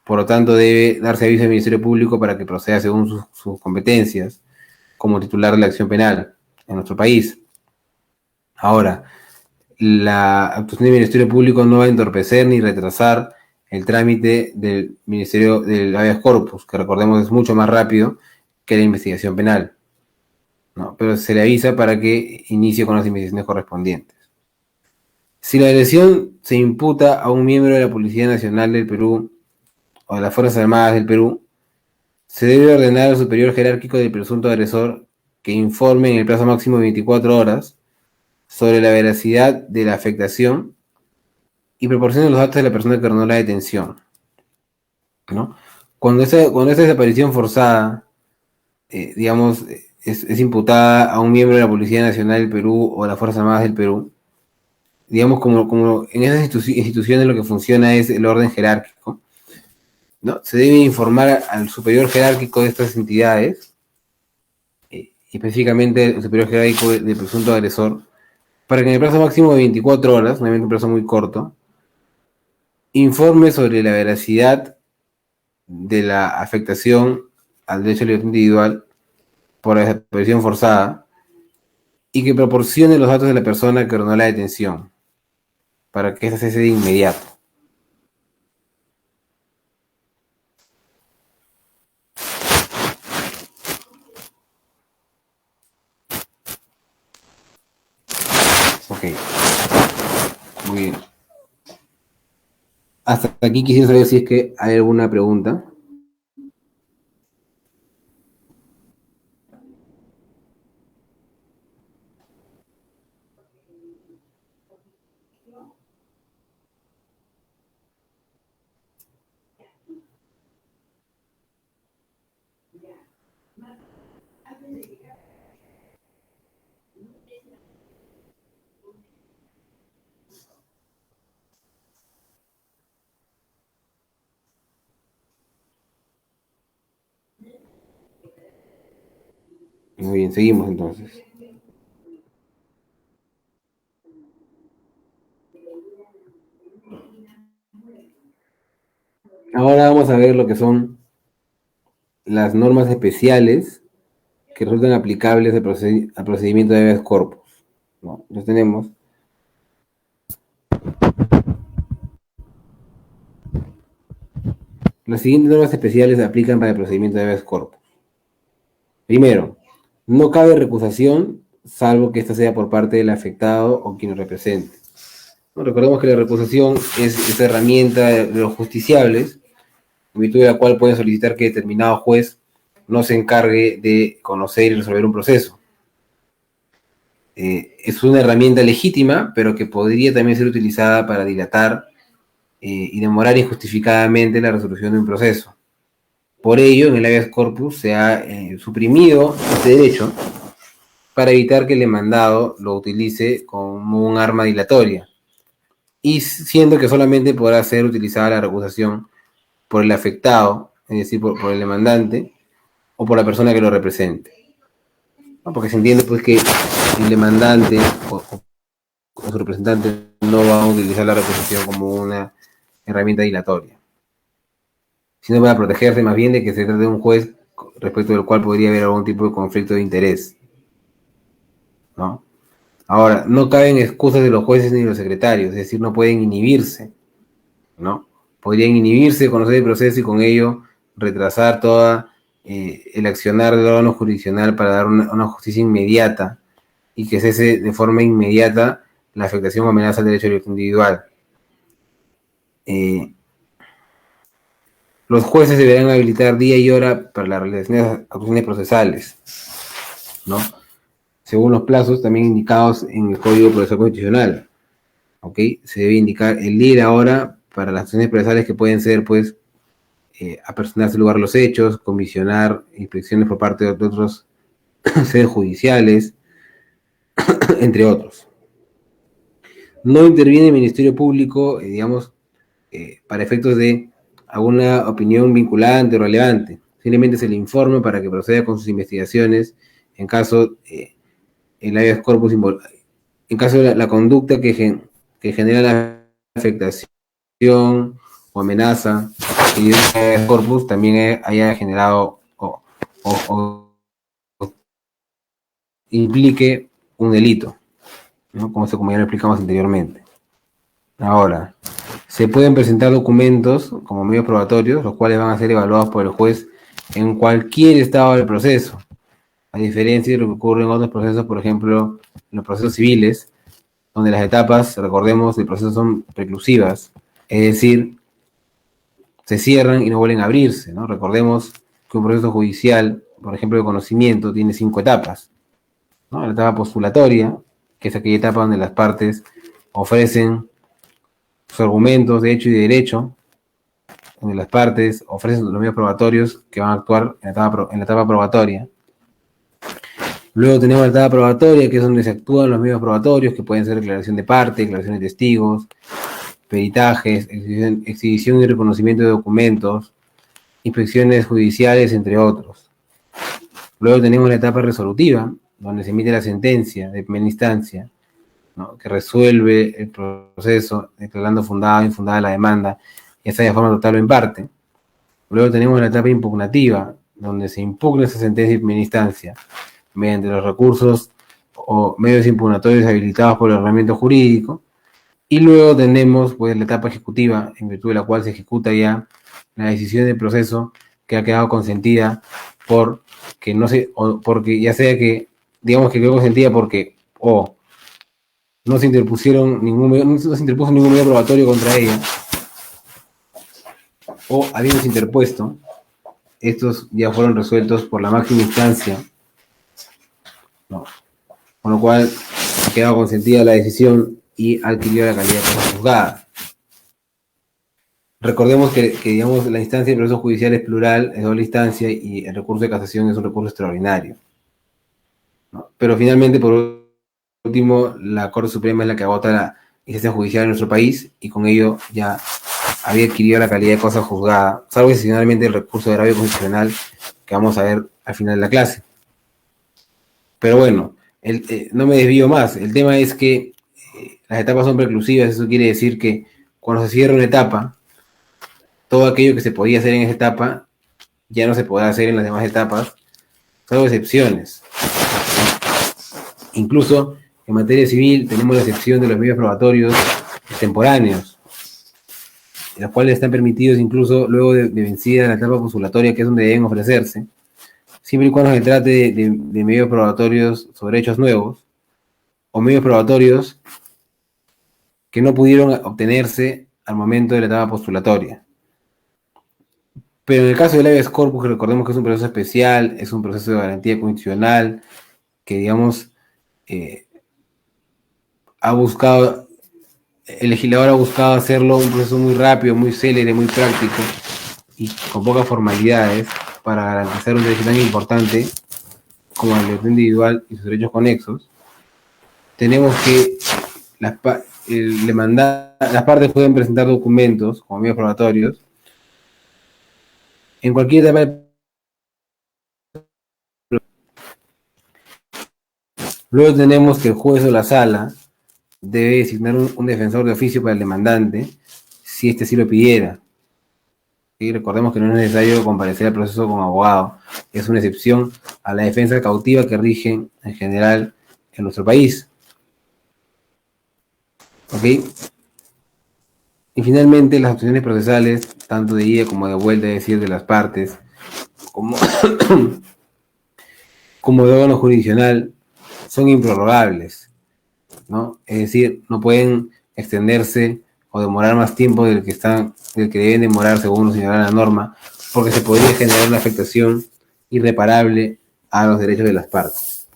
Por lo tanto, debe darse aviso al Ministerio Público para que proceda según sus competencias como titular de la acción penal en nuestro país. Ahora, la actuación del Ministerio Público no va a entorpecer ni retrasar el trámite del Ministerio del Habeas Corpus, que recordemos es mucho más rápido que la investigación penal, ¿no? Pero se le avisa para que inicie con las investigaciones correspondientes. Si la agresión se imputa a un miembro de la Policía Nacional del Perú o de las Fuerzas Armadas del Perú, se debe ordenar al superior jerárquico del presunto agresor que informe en el plazo máximo de 24 horas sobre la veracidad de la afectación y proporcione los datos de la persona que ordenó la detención, ¿no? Cuando esta desaparición forzada, digamos, es imputada a un miembro de la Policía Nacional del Perú o de las Fuerzas Armadas del Perú, digamos, como en esas instituciones lo que funciona es el orden jerárquico, ¿no? Se debe informar al superior jerárquico de estas entidades, específicamente el superior jerárquico del presunto agresor, para que en el plazo máximo de 24 horas, obviamente un plazo muy corto, informe sobre la veracidad de la afectación al derecho a la libertad individual por la desaparición forzada y que proporcione los datos de la persona que ordenó la detención para que esta cese de inmediato. Ok, muy bien. Hasta aquí quisiera saber si es que hay alguna pregunta. Muy bien, seguimos entonces. Ahora vamos a ver lo que son las normas especiales que resultan aplicables al procedimiento de habeas corpus, ¿no? Los tenemos. Las siguientes normas especiales se aplican para el procedimiento de habeas corpus. Primero, no cabe recusación salvo que ésta sea por parte del afectado o quien lo represente. ¿No? Recordemos que la recusación es esta herramienta de los justiciables, en virtud de la cual pueden solicitar que determinado juez no se encargue de conocer y resolver un proceso. Es una herramienta legítima, pero que podría también ser utilizada para dilatar y demorar injustificadamente la resolución de un proceso. Por ello, en el habeas corpus se ha suprimido este derecho para evitar que el demandado lo utilice como un arma dilatoria, y siendo que solamente podrá ser utilizada la recusación por el afectado es decir, por el demandante o por la persona que lo represente, ¿no? Porque se entiende pues que el demandante o su representante no va a utilizar la reposición como una herramienta dilatoria, sino para protegerse más bien de que se trate de un juez respecto del cual podría haber algún tipo de conflicto de interés, ¿no? Ahora, no caben excusas de los jueces ni de los secretarios, es decir, no pueden inhibirse, ¿no? Podrían inhibirse, conocer el proceso y con ello retrasar toda el accionar del órgano jurisdiccional para dar una justicia inmediata y que cese de forma inmediata la afectación o amenaza al derecho individual. Los jueces deberán habilitar día y hora para la realización de las actuaciones procesales, ¿no? Según los plazos también indicados en el Código Procesal Constitucional, ¿ok? Se debe indicar el día y la hora para las acciones procesales que pueden ser, pues, apersonarse el lugar de los hechos, comisionar inspecciones por parte de otros sedes judiciales, entre otros. No interviene el Ministerio Público, digamos, para efectos de alguna opinión vinculante o relevante. Simplemente se le informa para que proceda con sus investigaciones en caso el habeas corpus, en caso de la conducta que genera la afectación o amenaza y el habeas corpus también haya generado o implique un delito, ¿no? Como ya lo explicamos anteriormente. Ahora, se pueden presentar documentos como medios probatorios, los cuales van a ser evaluados por el juez en cualquier estado del proceso, a diferencia de lo que ocurre en otros procesos, por ejemplo, en los procesos civiles, donde las etapas, recordemos, del proceso son preclusivas, es decir, se cierran y no vuelven a abrirse, ¿no? Recordemos que un proceso judicial, por ejemplo, de conocimiento, tiene 5 etapas, ¿no? La etapa postulatoria, que es aquella etapa donde las partes ofrecen sus argumentos de hecho y de derecho, donde las partes ofrecen los medios probatorios que van a actuar en la etapa probatoria. Luego tenemos la etapa probatoria, que es donde se actúan los medios probatorios, que pueden ser declaración de parte, declaración de testigos, peritajes, exhibición y reconocimiento de documentos, inspecciones judiciales, entre otros. Luego tenemos la etapa resolutiva, donde se emite la sentencia de primera instancia, ¿no? Que resuelve el proceso, declarando fundada o infundada la demanda, ya sea de forma total o en parte. Luego tenemos la etapa impugnativa, donde se impugna esa sentencia de primera instancia, mediante los recursos o medios impugnatorios habilitados por el ordenamiento jurídico. Y luego tenemos, pues, la etapa ejecutiva, en virtud de la cual se ejecuta ya la decisión del proceso que ha quedado consentida porque no se, o porque ya sea que, digamos que quedó consentida porque no se interpuso ningún medio probatorio contra ella, o habiéndose interpuesto, estos ya fueron resueltos por la máxima instancia, ¿no? Con lo cual ha quedado consentida la decisión y adquirió la calidad de cosa juzgada. Recordemos que, digamos, la instancia de proceso judicial es plural, es doble instancia, y el recurso de casación es un recurso extraordinario, ¿no? Pero finalmente, por último, la Corte Suprema es la que agota la instancia judicial en nuestro país y con ello ya había adquirido la calidad de cosa juzgada, salvo excepcionalmente el recurso de agravio constitucional que vamos a ver al final de la clase. Pero bueno, no me desvío más. El tema es que las etapas son preclusivas. Eso quiere decir que cuando se cierra una etapa, todo aquello que se podía hacer en esa etapa ya no se podrá hacer en las demás etapas, salvo excepciones. Incluso en materia civil tenemos la excepción de los medios probatorios extemporáneos, los cuales están permitidos incluso luego de vencida la etapa postulatoria, que es donde deben ofrecerse, siempre y cuando se trate de medios probatorios sobre hechos nuevos o medios probatorios que no pudieron obtenerse al momento de la etapa postulatoria. Pero en el caso del habeas corpus, que recordemos que es un proceso especial, es un proceso de garantía constitucional, que, digamos, el legislador ha buscado hacerlo un proceso muy rápido, muy célere, muy práctico y con pocas formalidades para garantizar un derecho tan importante como la libertad individual y sus derechos conexos. Tenemos que las partes pueden presentar documentos como medios probatorios En cualquier etapa del... Luego tenemos que el juez o la sala debe designar un defensor de oficio para el demandante, si éste sí lo pidiera. Y recordemos que no es necesario comparecer al proceso como abogado, es una excepción a la defensa cautiva que rige en general en nuestro país. ¿Ok? Y finalmente las opciones procesales, tanto de ida como de vuelta, es decir, de las partes, como, como de órgano jurisdiccional, son improrrogables, ¿no? Es decir, no pueden extenderse o demorar más tiempo del que deben demorar según lo señalado en la norma, porque se podría generar una afectación irreparable a los derechos de las partes.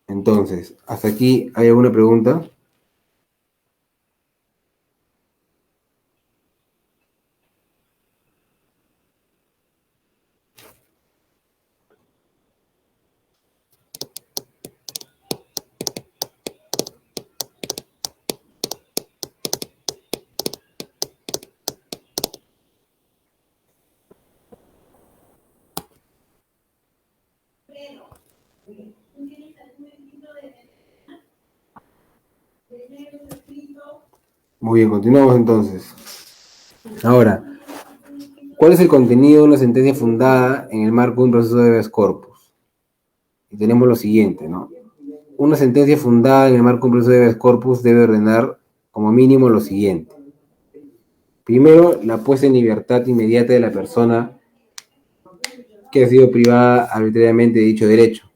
Entonces, hasta aquí, ¿hay alguna pregunta? Muy bien, continuamos entonces. Ahora, ¿cuál es el contenido de una sentencia fundada en el marco de un proceso de habeas corpus? Y tenemos lo siguiente, ¿no? Una sentencia fundada en el marco de un proceso de habeas corpus debe ordenar como mínimo lo siguiente. Primero, la puesta en libertad inmediata de la persona que ha sido privada arbitrariamente de dicho derecho.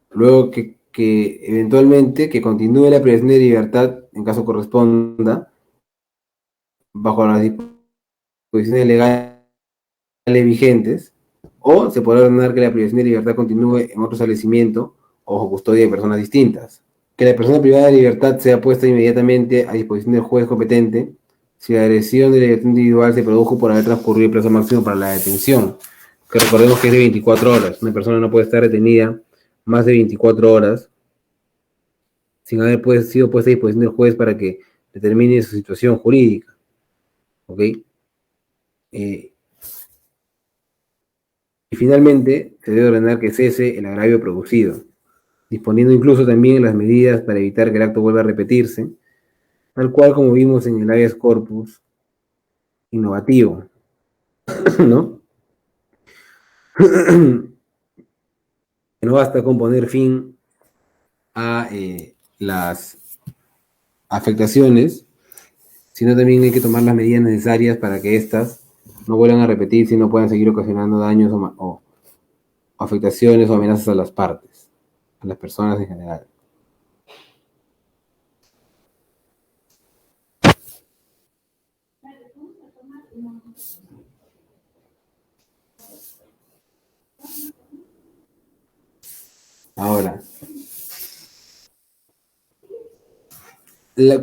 Luego que eventualmente que continúe la privación de libertad en caso corresponda bajo las disposiciones legales vigentes, o se podrá ordenar que la privación de libertad continúe en otro establecimiento o bajo custodia de personas distintas. Que la persona privada de libertad sea puesta inmediatamente a disposición del juez competente si la agresión de la libertad individual se produjo por haber transcurrido el plazo máximo para la detención, que recordemos que es de 24 horas. Una persona no puede estar detenida más de 24 horas sin haber sido puesta a disposición del juez para que determine su situación jurídica. ¿Ok? Y finalmente, se debe ordenar que cese el agravio producido, disponiendo incluso también las medidas para evitar que el acto vuelva a repetirse, tal cual como vimos en el habeas corpus innovativo, ¿no? Que no basta con poner fin a las afectaciones, sino también hay que tomar las medidas necesarias para que éstas no vuelvan a repetirse y no puedan seguir ocasionando daños o afectaciones o amenazas a las partes, a las personas en general. Ahora,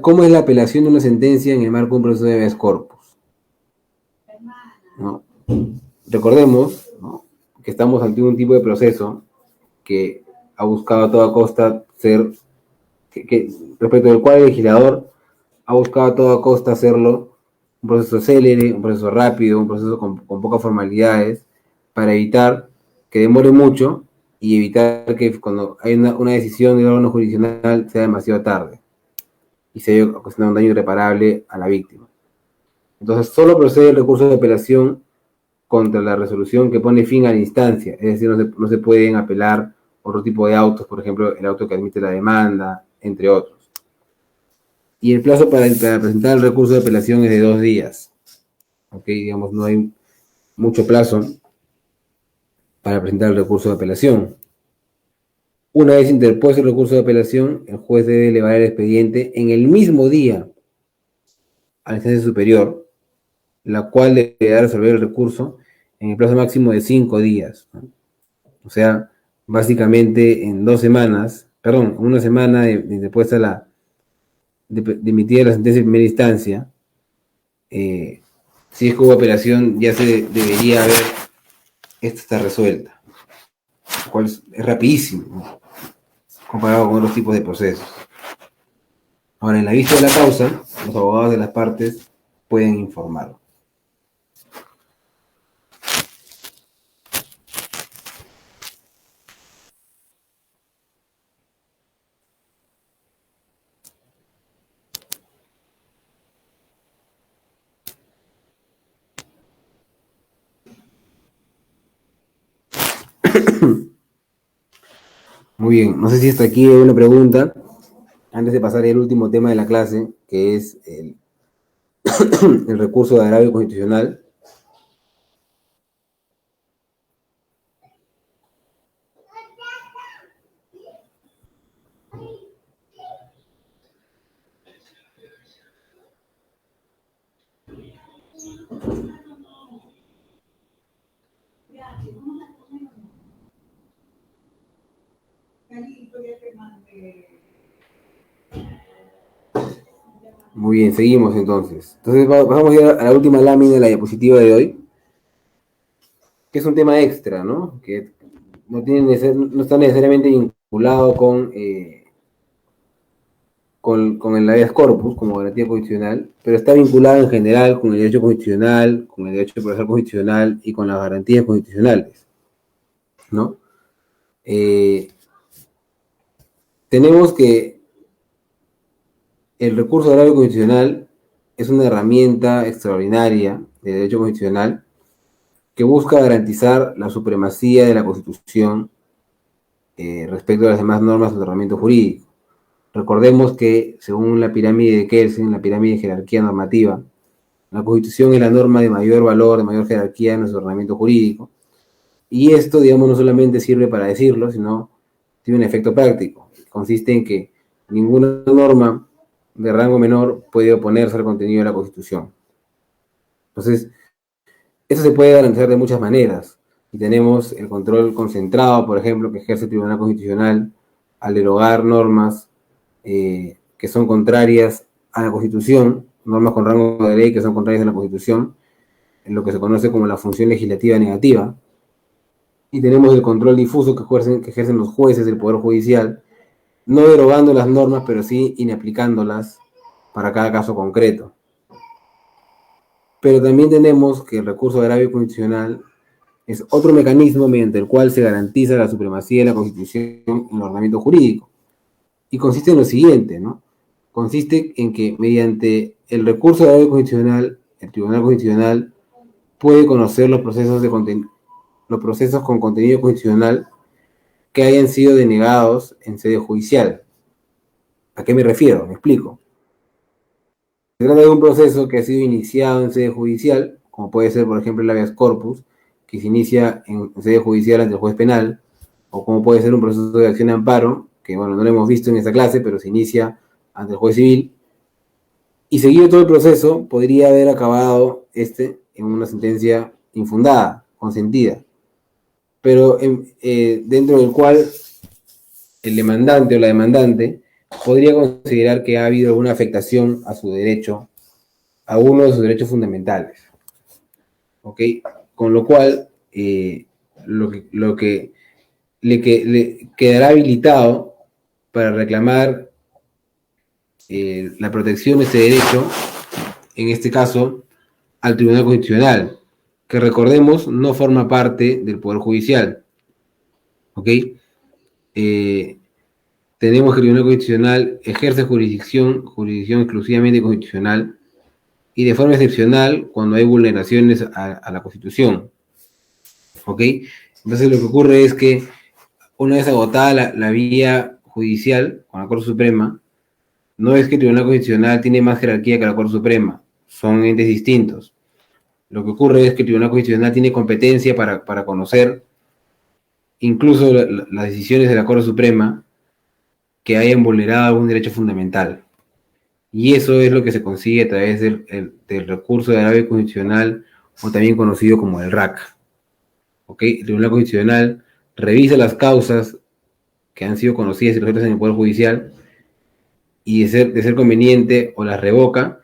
¿cómo es la apelación de una sentencia en el marco de un proceso de habeas corpus? ¿No? Recordemos, ¿no?, que estamos ante un tipo de proceso que ha buscado a toda costa ser, respecto del cual el legislador ha buscado a toda costa hacerlo un proceso célere, un proceso rápido, un proceso con pocas formalidades, para evitar que demore mucho y evitar que cuando hay una decisión del órgano jurisdiccional sea demasiado tarde y se haya ocasionado un daño irreparable a la víctima. Entonces, solo procede el recurso de apelación contra la resolución que pone fin a la instancia, es decir, no se pueden apelar otro tipo de autos, por ejemplo, el auto que admite la demanda, entre otros. Y el plazo para presentar el recurso de apelación es de 2 días. ¿Ok? Digamos, no hay mucho plazo para presentar el recurso de apelación. Una vez interpuesto el recurso de apelación, el juez debe elevar el expediente en el mismo día a la instancia superior, la cual deberá resolver el recurso en el plazo máximo de 5 días, ¿no? O sea, básicamente en 2 semanas, perdón, una semana de interpuesta de emitida la sentencia de primera instancia, si es que hubo apelación, ya se debería haber, esta está resuelta, lo cual es rapidísimo, ¿no?, comparado con otros tipos de procesos. Ahora, en la vista de la causa, los abogados de las partes pueden informar. Muy bien, no sé si hasta aquí hay una pregunta, antes de pasar al último tema de la clase, que es el recurso de agravio constitucional. Muy bien, seguimos entonces. Entonces vamos a ir a la última lámina de la diapositiva de hoy, que es un tema extra, ¿no? Que no está necesariamente vinculado con el habeas corpus como garantía constitucional, pero está vinculado en general con el derecho constitucional, con el derecho procesal constitucional y con las garantías constitucionales, ¿no? Tenemos que el recurso de agravio constitucional es una herramienta extraordinaria de derecho constitucional que busca garantizar la supremacía de la Constitución respecto a las demás normas de ordenamiento jurídico. Recordemos que, según la pirámide de Kelsen, la pirámide de jerarquía normativa, la Constitución es la norma de mayor valor, de mayor jerarquía en nuestro ordenamiento jurídico, y esto, digamos, no solamente sirve para decirlo, sino tiene un efecto práctico. Consiste en que ninguna norma de rango menor puede oponerse al contenido de la Constitución. Entonces, eso se puede garantizar de muchas maneras. Y tenemos el control concentrado, por ejemplo, que ejerce el Tribunal Constitucional al derogar normas que son contrarias a la Constitución, normas con rango de ley que son contrarias a la Constitución, en lo que se conoce como la función legislativa negativa. Y tenemos el control difuso que ejercen los jueces del Poder Judicial, no derogando las normas, pero sí inaplicándolas para cada caso concreto. Pero también tenemos que el recurso de agravio constitucional es otro mecanismo mediante el cual se garantiza la supremacía de la Constitución en el ordenamiento jurídico. Y consiste en lo siguiente, ¿no? Consiste en que mediante el recurso de agravio constitucional, el Tribunal Constitucional puede conocer los procesos con contenido constitucional que hayan sido denegados en sede judicial. ¿A qué me refiero? Me explico. Se trata de un proceso que ha sido iniciado en sede judicial, como puede ser, por ejemplo, el habeas corpus, que se inicia en sede judicial ante el juez penal, o como puede ser un proceso de acción de amparo, que bueno, no lo hemos visto en esta clase, pero se inicia ante el juez civil, y seguido todo el proceso, podría haber acabado en una sentencia infundada, consentida, pero dentro del cual el demandante o la demandante podría considerar que ha habido alguna afectación a su derecho, a uno de sus derechos fundamentales. ¿Ok? Con lo cual, lo que le quedará habilitado para reclamar la protección de ese derecho, en este caso, al Tribunal Constitucional, que recordemos no forma parte del Poder Judicial. ¿Ok? Tenemos que el Tribunal Constitucional ejerce jurisdicción exclusivamente constitucional y de forma excepcional cuando hay vulneraciones a la Constitución. ¿Ok? Entonces lo que ocurre es que una vez agotada la vía judicial con la Corte Suprema, no es que el Tribunal Constitucional tiene más jerarquía que la Corte Suprema, son entes distintos. Lo que ocurre es que el Tribunal Constitucional tiene competencia para conocer incluso las decisiones de la Corte Suprema que hayan vulnerado algún derecho fundamental. Y eso es lo que se consigue a través del recurso de agravio constitucional, o también conocido como el RAC. ¿Ok? El Tribunal Constitucional revisa las causas que han sido conocidas y resueltas en el Poder Judicial y de ser conveniente o las revoca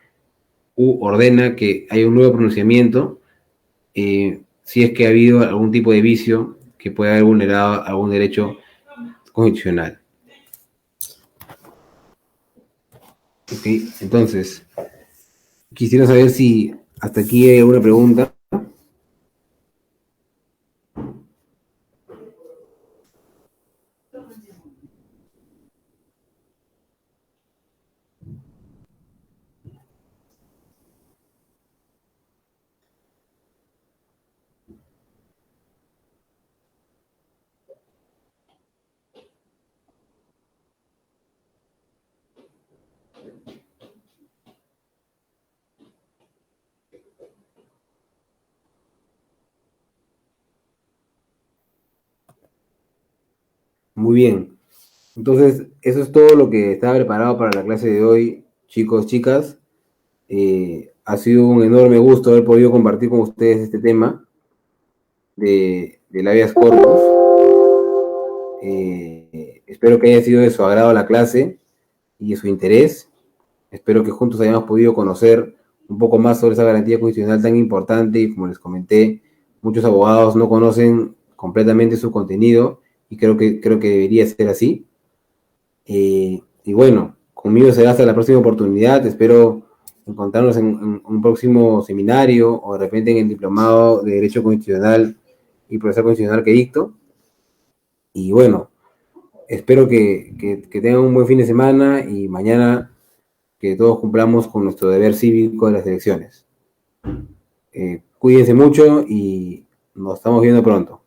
u ordena que haya un nuevo pronunciamiento si es que ha habido algún tipo de vicio que pueda haber vulnerado algún derecho constitucional. ¿Ok? Entonces, Quisiera saber si hasta aquí hay alguna pregunta. Muy bien. Entonces, eso es todo lo que estaba preparado para la clase de hoy, chicos, chicas. Ha sido un enorme gusto haber podido compartir con ustedes este tema del habeas corpus. Espero que haya sido de su agrado la clase y de su interés. Espero que juntos hayamos podido conocer un poco más sobre esa garantía constitucional tan importante y, como les comenté, muchos abogados no conocen completamente su contenido y creo que debería ser así. Y bueno, conmigo será hasta la próxima oportunidad. Espero encontrarnos en un próximo seminario o de repente en el diplomado de Derecho Constitucional y Procesal Constitucional que dicto. Y bueno, espero que tengan un buen fin de semana y mañana que todos cumplamos con nuestro deber cívico de las elecciones. Cuídense mucho y nos estamos viendo pronto.